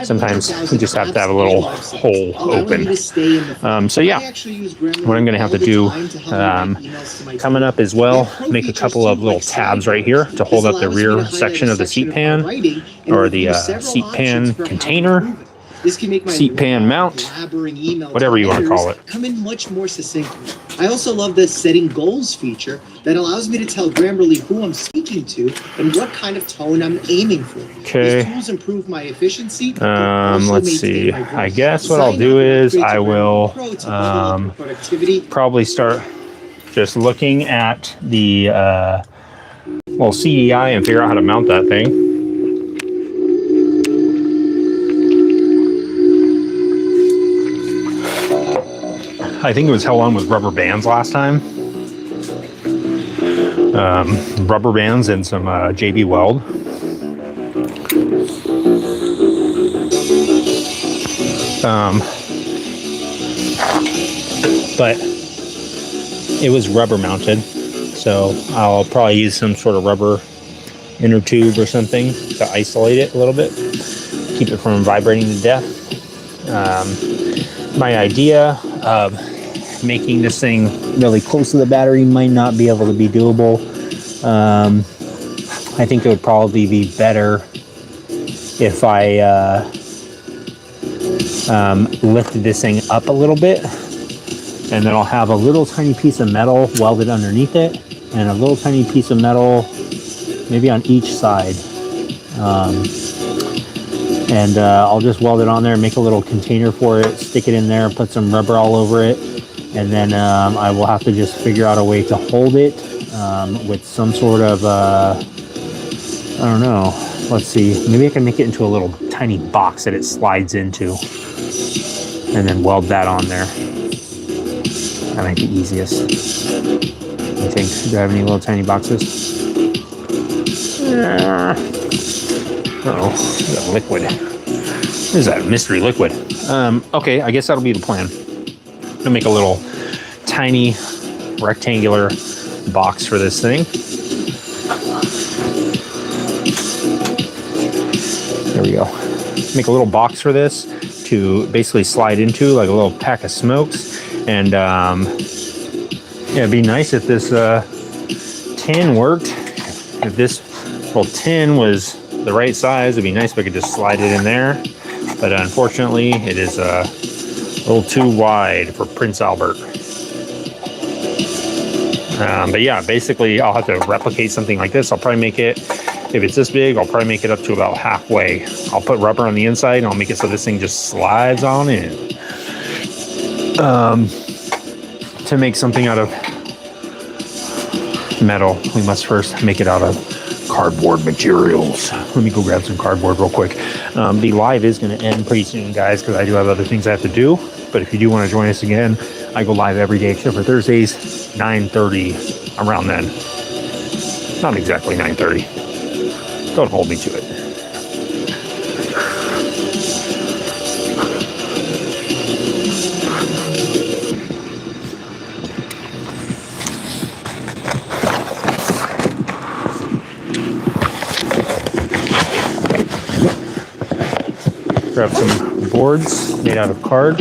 Sometimes you just have to have a little hole open. So yeah, what I'm going to have to do coming up as well, make a couple of little tabs right here to hold up the rear section of the seat pan, or the seat pan container. This can make my seat pan mount, whatever you want to call it, come in much more succinctly. I also love the setting goals feature that allows me to tell Grammarly who I'm speaking to and what kind of tone I'm aiming for. Okay. These tools improve my efficiency. Let's see. I guess what I'll do is I will probably start just looking at the CDI and figure out how to mount that thing. I think it was held on with rubber bands last time. Rubber bands and some JB Weld. But it was rubber mounted, so I'll probably use some sort of rubber inner tube or something to isolate it a little bit, keep it from vibrating to death. My idea of making this thing really close to the battery might not be able to be doable. I think it would probably be better if I lifted this thing up a little bit, and then I'll have a little tiny piece of metal welded underneath it, and a little tiny piece of metal maybe on each side. And I'll just weld it on there, make a little container for it, stick it in there, put some rubber all over it, and then I will have to just figure out a way to hold it with some sort of, I don't know, let's see, maybe I can make it into a little tiny box that it slides into, and then weld that on there. That might be easiest. I think. Do I have any little tiny boxes? Uh-oh, that liquid. What is that mystery liquid? Okay, I guess that'll be the plan. I'm gonna make a little tiny rectangular box for this thing. There we go. Make a little box for this to basically slide into, like a little pack of smokes. And yeah, it'd be nice if this tin worked. If this little tin was the right size, it'd be nice if I could just slide it in there. But unfortunately, it is a little too wide for Prince Albert. But yeah, basically, I'll have to replicate something like this. I'll probably make it, if it's this big, I'll probably make it up to about halfway. I'll put rubber on the inside, and I'll make it so this thing just slides on in. To make something out of metal, we must first make it out of cardboard materials. Let me go grab some cardboard real quick. The live is going to end pretty soon, guys, because I do have other things I have to do. But if you do want to join us again, I go live every day except for Thursdays, 9:30, around then. Not exactly 9:30. Don't hold me to it. Grab some boards made out of card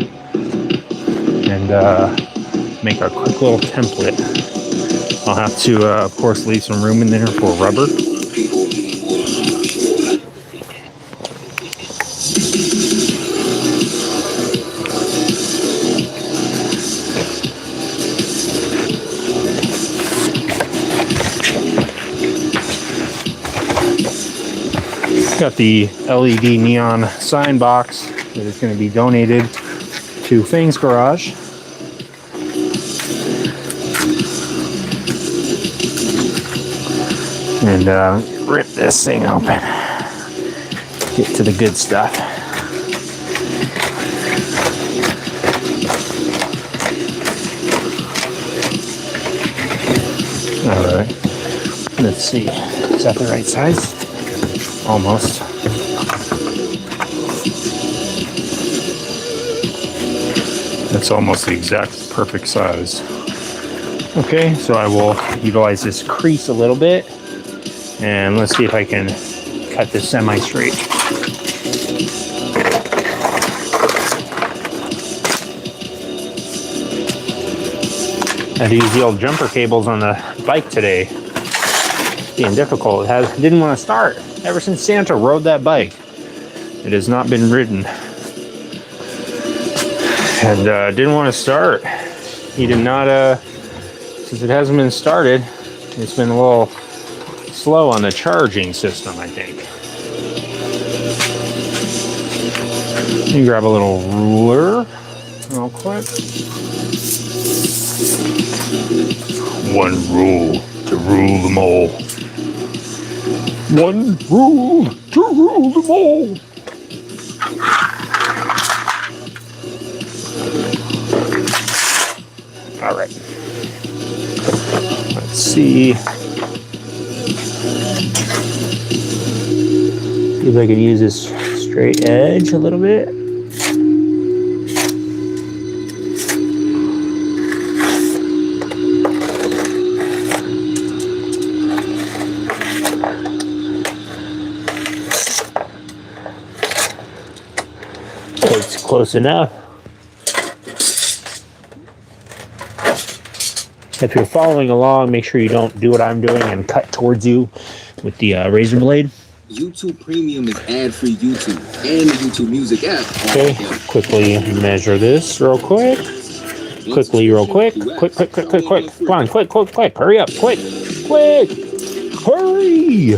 and make a quick little template. I'll have to, of course, leave some room in there for rubber. Got the LED neon sign box that is going to be donated to Fang's Garage. And rip this thing open. Get to the good stuff. All right. Let's see. Is that the right size? Almost. That's almost the exact perfect size. Okay, so I will utilize this crease a little bit. And let's see if I can cut this semi-straight. I had to use the old jumper cables on the bike today. Being difficult. It didn't want to start. Ever since Santa rode that bike, it has not been ridden. And didn't want to start. He did not, since it hasn't been started, it's been a little slow on the charging system, I think. Let me grab a little ruler real quick. One rule to rule them all. One rule to rule them all. All right. Let's see. See if I can use this straight edge a little bit. It's close enough. If you're following along, make sure you don't do what I'm doing and cut towards you with the razor blade. YouTube Premium is ad-free YouTube and the YouTube Music app. Okay, quickly measure this real quick. Quickly, real quick. Quick. Come on, quick. Hurry up, quick. Hurry.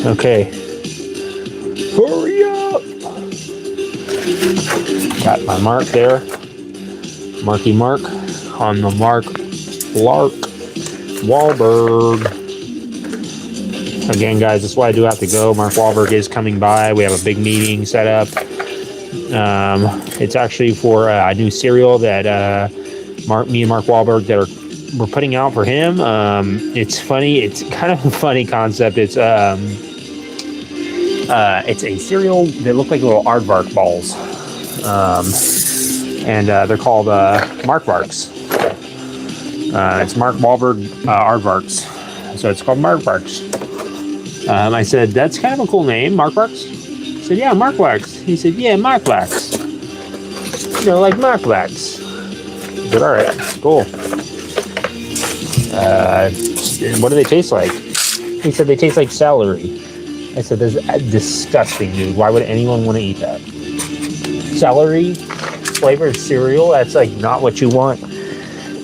Okay. Hurry up. Got my mark there. Marky Mark on the Mark Wahlberg. Again, guys, that's why I do have to go. Mark Wahlberg is coming by. We have a big meeting set up. It's actually for a new cereal that me and Mark Wahlberg we're putting out for him. It's funny. It's kind of a funny concept. It's a cereal that look like little aardvark balls, and they're called Markvarks. It's Mark Wahlberg aardvarks, so it's called Markvarks. I said, that's kind of a cool name, Markvarks. I said, yeah, Markvarks. He said, yeah, Markvarks. You know, like Markvarks. I said, all right, cool. What do they taste like? He said, they taste like celery. I said, that's disgusting, dude. Why would anyone want to eat that? Celery flavored cereal? That's like not what you want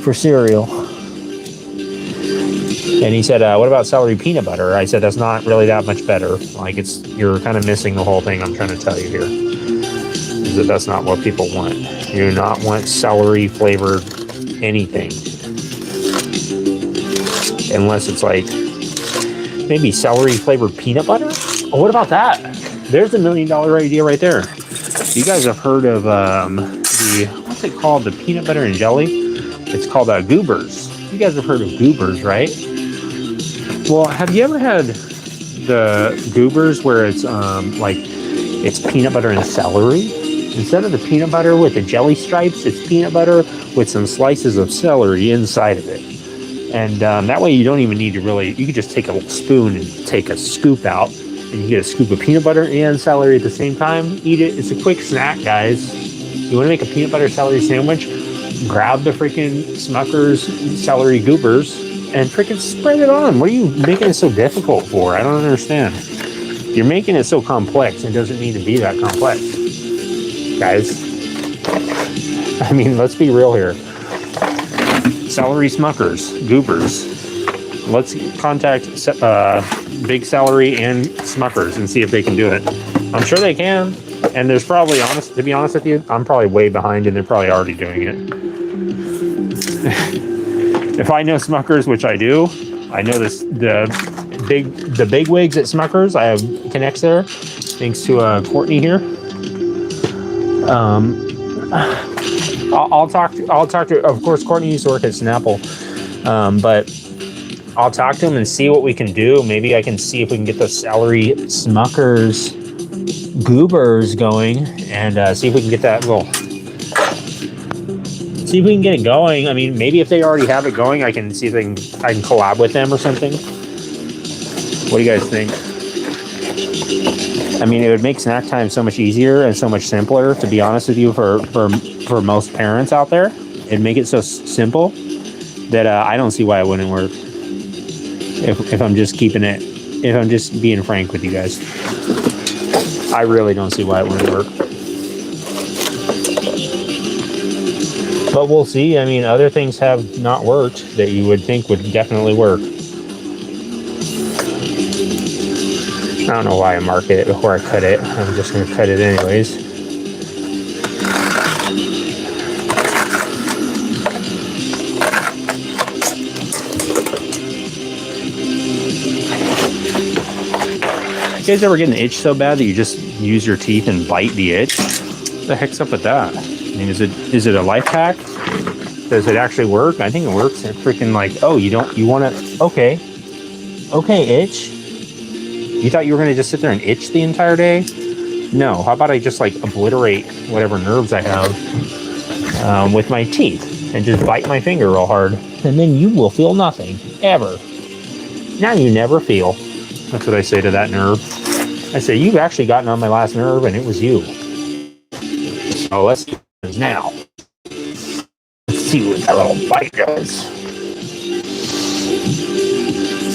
for cereal. And he said, what about celery peanut butter? I said, that's not really that much better. Like, you're kind of missing the whole thing I'm trying to tell you here. Is that that's not what people want. You do not want celery flavored anything. Unless it's like, maybe celery flavored peanut butter? Oh, what about that? There's $1 million idea right there. You guys have heard of what's it called? The peanut butter and jelly? It's called Goobers. You guys have heard of Goobers, right? Well, have you ever had the Goobers where it's it's peanut butter and celery? Instead of the peanut butter with the jelly stripes, it's peanut butter with some slices of celery inside of it. And that way you don't even need to you could just take a spoon and take a scoop out, and you get a scoop of peanut butter and celery at the same time. Eat it. It's a quick snack, guys. You want to make a peanut butter celery sandwich? Grab the freaking Smucker's celery Goobers and freaking spread it on. What are you making it so difficult for? I don't understand. You're making it so complex. It doesn't need to be that complex, guys. I mean, let's be real here. Celery Smuckers, Goobers. Let's contact Big Celery and Smuckers and see if they can do it. I'm sure they can. And there's probably, to be honest with you, I'm probably way behind and they're probably already doing it. If I know Smuckers, which I do, I know the big wigs at Smuckers. I have connects there, thanks to Courtney here. I'll talk to. Of course, Courtney used to work at Snapple. But I'll talk to him and see what we can do. Maybe I can see if we can get the celery smuckers goobers going and see if we can get that little. See if we can get it going. I mean, maybe if they already have it going, I can see if I can collab with them or something. What do you guys think? I mean, it would make snack time so much easier and so much simpler, to be honest with you, for most parents out there. It'd make it so simple that I don't see why it wouldn't work. If I'm just if I'm just being frank with you guys, I really don't see why it wouldn't work. But we'll see. I mean, other things have not worked that you would think would definitely work. I don't know why I mark it before I cut it. I'm just going to cut it anyways. You guys ever get an itch so bad that you just use your teeth and bite the itch? What the heck's up with that? I mean, is it a life hack? Does it actually work? I think it works. It's freaking like, oh, you want to, okay, itch. You thought you were going to just sit there and itch the entire day? No. How about I just like obliterate whatever nerves I have with my teeth and just bite my finger real hard, and then you will feel nothing ever. Now you never feel. That's what I say to that nerve. I say, you've actually gotten on my last nerve, and it was you. So let's do this now. Let's see what that little bite does.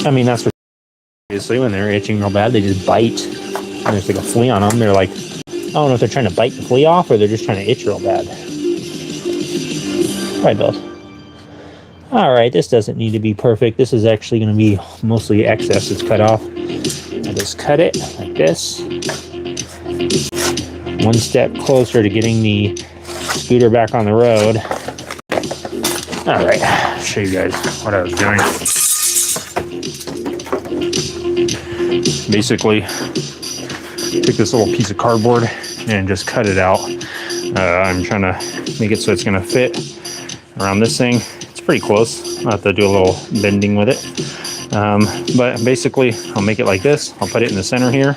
I mean, that's what obviously when they're itching real bad, they just bite. And there's like a flea on them. They're like, I don't know if they're trying to bite the flea off or they're just trying to itch real bad. Right, Bill. All right, this doesn't need to be perfect. This is actually going to be mostly excess that's cut off. I just cut it like this. One step closer to getting the scooter back on the road. All right, I'll show you guys what I was doing. Basically, take this little piece of cardboard and just cut it out. I'm trying to make it so it's going to fit around this thing. It's pretty close. I'll have to do a little bending with it. But basically, I'll make it like this. I'll put it in the center here.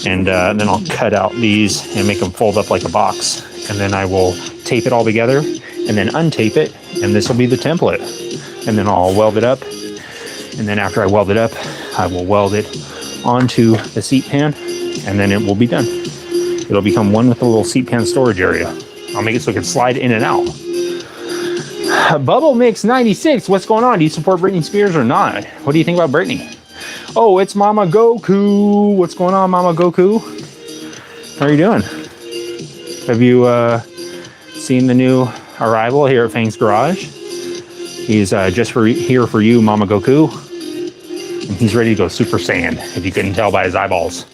And then I'll cut out these and make them fold up like a box. And then I will tape it all together and then untape it. And this will be the template. And then I'll weld it up. And then after I weld it up, I will weld it onto the seat pan. And then it will be done. It'll become one with the little seat pan storage area. I'll make it so it can slide in and out. Bubble Mix 96, what's going on? Do you support Britney Spears or not? What do you think about Britney? Oh, it's Mama Goku. What's going on, Mama Goku? How are you doing? Have you seen the new arrival here at Fang's Garage? He's just here for you, Mama Goku. And he's ready to go Super Saiyan, if you couldn't tell by his eyeballs.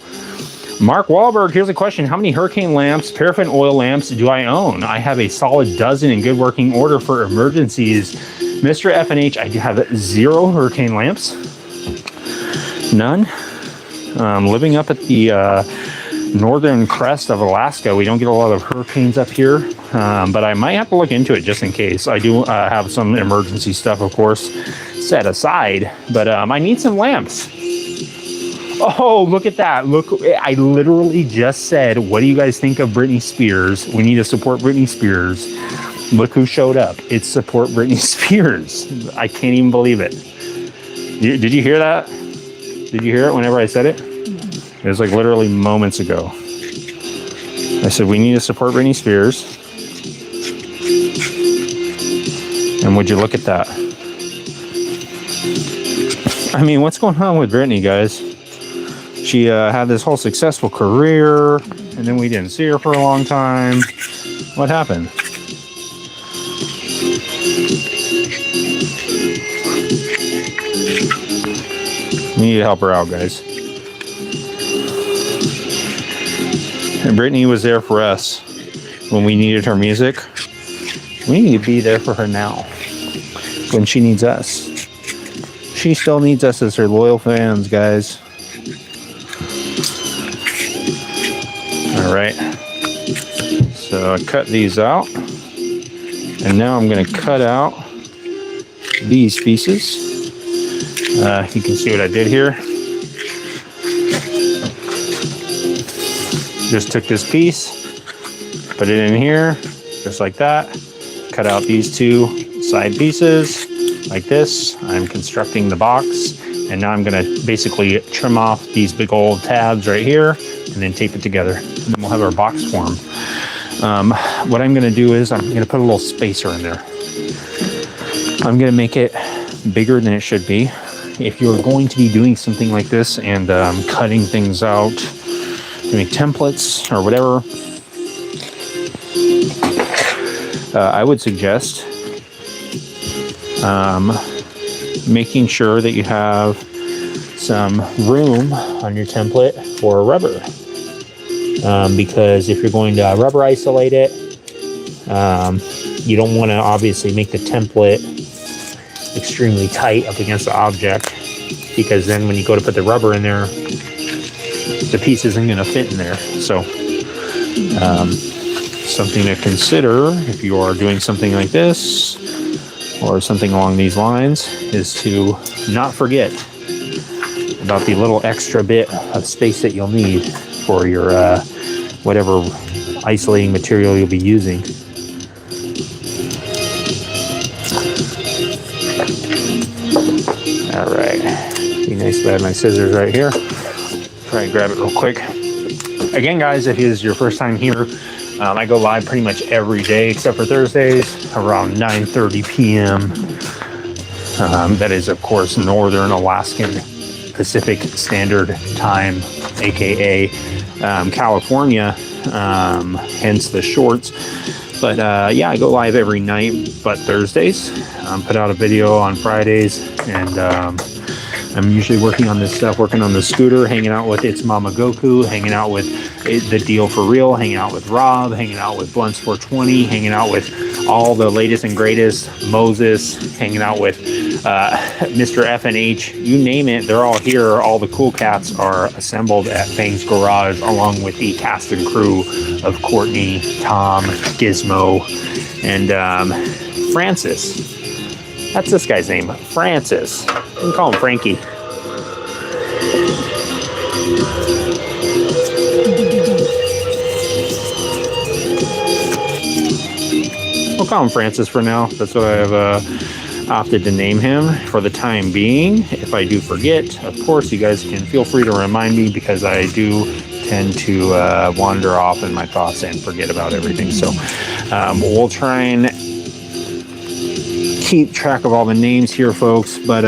Mark Wahlberg, here's a question. How many hurricane lamps, paraffin oil lamps do I own? I have a solid dozen in good working order for emergencies. Mr. F&H, I have 0 hurricane lamps. None. Living up at the northern crest of Alaska, we don't get a lot of hurricanes up here, but I might have to look into it just in case. I do have some emergency stuff, of course, set aside, but I need some lamps. Oh, look at that. Look, I literally just said, what do you guys think of Britney Spears? We need to support Britney Spears. Look who showed up. It's support Britney Spears. I can't even believe it. Did you hear that? Did you hear it whenever I said it? It was like literally moments ago. I said, we need to support Britney Spears. And would you look at that? I mean, what's going on with Britney, guys? She had this whole successful career, and then we didn't see her for a long time. What happened? We need to help her out, guys. And Britney was there for us when we needed her music. We need to be there for her now when she needs us. She still needs us as her loyal fans, guys. All right. So I cut these out. And now I'm going to cut out these pieces. You can see what I did here. Just took this piece, put it in here, just like that. Cut out these two side pieces like this. I'm constructing the box, and now I'm gonna basically trim off these big old tabs right here and then tape it together. And then we'll have our box form. What I'm gonna do is I'm gonna put a little spacer in there. I'm gonna make it bigger than it should be. If you're going to be doing something like this and cutting things out, doing templates or whatever, I would suggest making sure that you have some room on your template for rubber. Because if you're going to rubber isolate it, you don't want to obviously make the template extremely tight up against the object, because then when you go to put the rubber in there, the piece isn't going to fit in there. So something to consider if you are doing something like this or something along these lines is to not forget about the little extra bit of space that you'll need for your whatever isolating material you'll be using. All right, be nice if I have my scissors right here. Try and grab it real quick. Again, guys, if it is your first time here, I go live pretty much every day except for Thursdays around 9:30 p.m. That is, of course, Northern Alaskan Pacific Standard Time, aka California, hence the shorts. But yeah, I go live every night but Thursdays. Put out a video on Fridays, and I'm usually working on this stuff, working on the scooter, hanging out with It's Mama Goku, hanging out with The Deal For Real, hanging out with Rob, hanging out with Blunts 420, hanging out with all the latest and greatest, Moses, hanging out with Mr. F&H, you name it, they're all here. All the cool cats are assembled at Fang's Garage, along with the cast and crew of Courtney, Tom, Gizmo, and Francis. That's this guy's name, Francis. You can call him Frankie. We'll call him Francis for now. That's what I have opted to name him for the time being. If I do forget, of course, you guys can feel free to remind me, because I do tend to wander off in my thoughts and forget about everything. So we'll try and keep track of all the names here, folks. But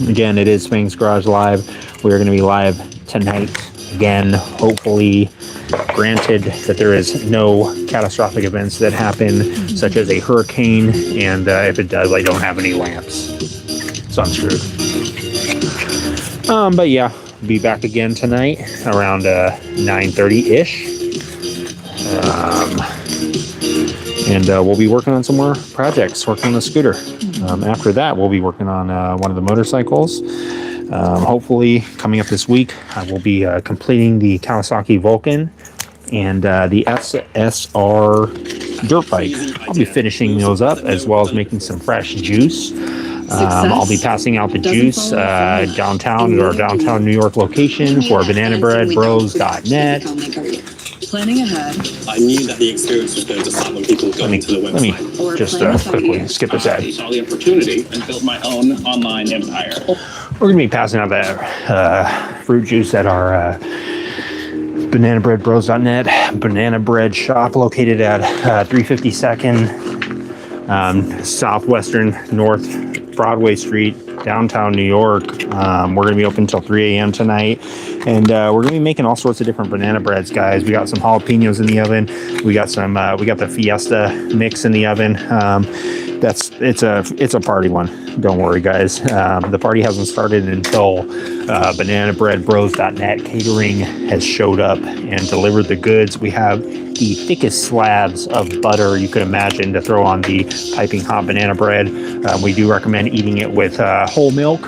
again, it is Fang's Garage Live. We're going to be live tonight again, hopefully, granted that there is no catastrophic events that happen, such as a hurricane, and if it does, I don't have any lamps, so I'm screwed. But yeah, be back again tonight around 9:30-ish. And we'll be working on some more projects, working on the scooter. After that, we'll be working on one of the motorcycles. Hopefully, coming up this week, I will be completing the Kawasaki Vulcan and the SSR dirt bike. I'll be finishing those up, as well as making some fresh juice. I'll be passing out the juice downtown at our downtown New York location for bananabreadbros.net. Planning ahead. I knew that the experience was going to start when people got into the website. Let me just quickly skip this ad. I saw the opportunity and built my own online empire. We're going to be passing out that fruit juice at our bananabreadbros.net banana bread shop, located at 352nd Southwestern North Broadway Street, downtown New York. We're going to be open until 3 a.m. tonight, and we're going to be making all sorts of different banana breads, guys. We got some jalapenos in the oven. We got some. We got the Fiesta mix in the oven. It's a party one. Don't worry, guys. The party hasn't started until bananabreadbros.net catering has showed up and delivered the goods. We have the thickest slabs of butter you could imagine to throw on the piping hot banana bread. We do recommend eating it with whole milk,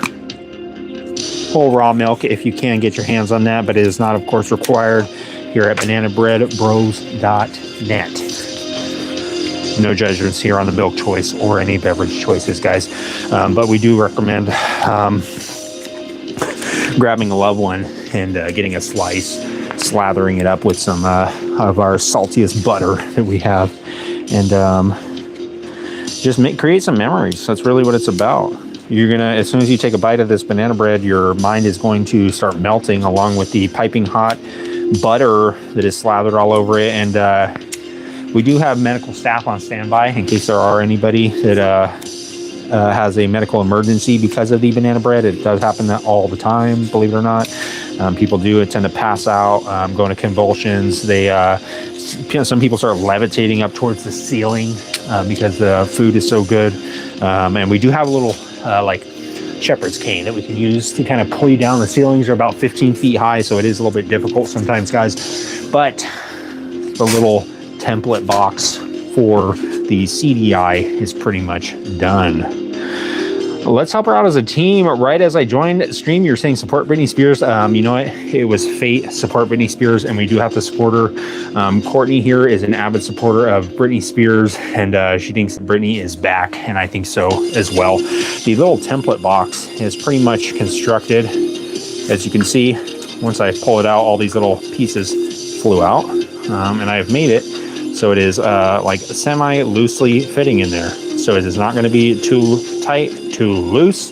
whole raw milk, if you can get your hands on that, but it is not, of course, required here at bananabreadbros.net. No judgments here on the milk choice or any beverage choices, guys. But we do recommend grabbing a loved one and getting a slice, slathering it up with some of our saltiest butter that we have, and just create some memories. That's really what it's about. You're gonna, as soon as you take a bite of this banana bread, your mind is going to start melting along with the piping hot butter that is slathered all over it. And we do have medical staff on standby in case there are anybody that has a medical emergency because of the banana bread. It does happen all the time, believe it or not. People do tend to pass out, go into convulsions. Some people start levitating up towards the ceiling because the food is so good. And we do have a little like shepherd's cane that we can use to kind of pull you down. The ceilings are about 15 feet high, so it is a little bit difficult sometimes, guys. But the little template box for the CDI is pretty much done. Let's help her out as a team. Right as I joined stream, you're saying support Britney Spears. You know what? It was fate. Support Britney Spears, and we do have to support her. Courtney here is an avid supporter of Britney Spears, and she thinks Britney is back, and I think so as well. The little template box is pretty much constructed. As you can see, once I pull it out, all these little pieces flew out, and I have made it so it is like semi-loosely fitting in there. So it is not going to be too tight, too loose.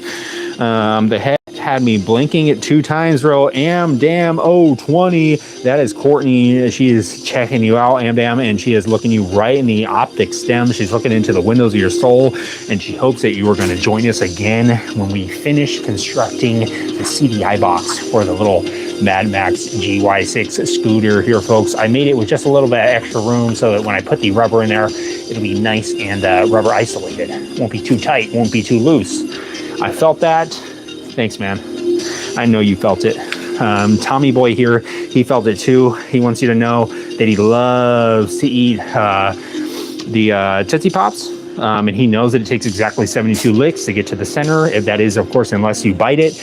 The head had me blinking it 2 times, bro. Damn, 20. That is Courtney. She is checking you out, damn, and she is looking you right in the optic stem. She's looking into the windows of your soul, and she hopes that you are going to join us again when we finish constructing the CDI box for the little Mad Max GY6 scooter here, folks. I made it with just a little bit of extra room so that when I put the rubber in there, it'll be nice and rubber isolated. Won't be too tight, won't be too loose. I felt that. Thanks, man. I know you felt it. Tommy Boy here, he felt it too. He wants you to know that he loves to eat the Tootsie Pops. And he knows that it takes exactly 72 licks to get to the center. If that is, of course, unless you bite it,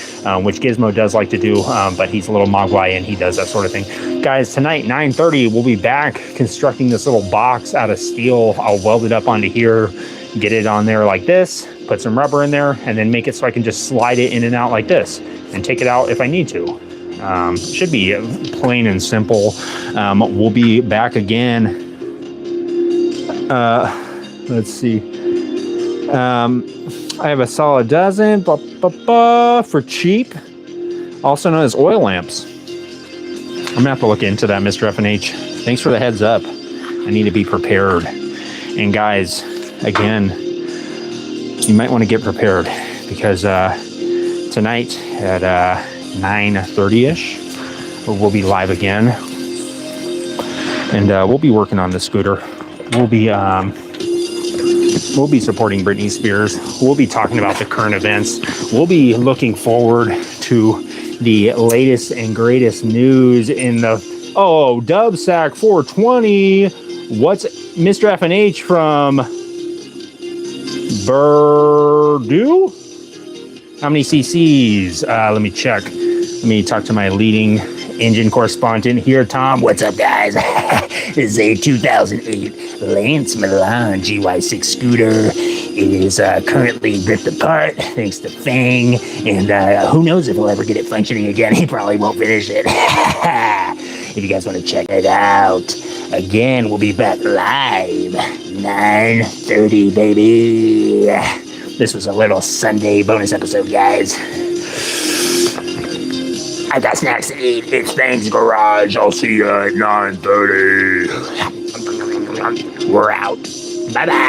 which Gizmo does like to do, but he's a little mogwai and he does that sort of thing. Guys, tonight, 9:30, we'll be back constructing this little box out of steel. I'll weld it up onto here, get it on there like this, put some rubber in there, and then make it so I can just slide it in and out like this and take it out if I need to. Should be plain and simple. We'll be back again. Let's see. I have a solid dozen for cheap, also known as oil lamps. I'm gonna have to look into that, Mr. F&H. Thanks for the heads up. I need to be prepared. And guys, again, you might want to get prepared because tonight at 9:30ish, we'll be live again, and we'll be working on the scooter. We'll be supporting Britney Spears. We'll be talking about the current events. We'll be looking forward to the latest and greatest news in the Dubsack 420. What's Mr. F&H from Purdue? How many cc's? Let me check. Let me talk to my leading engine correspondent here, Tom. What's up, guys? This is a 2008 Lance Milan GY6 scooter. It is currently ripped apart thanks to Fang, and who knows if he'll ever get it functioning again. He probably won't finish it. If you guys want to check it out, again, we'll be back live 9:30, baby. This was a little Sunday bonus episode, guys. I got snacks to eat. It's Fang's Garage. I'll see you at 9:30. We're out. Bye-bye.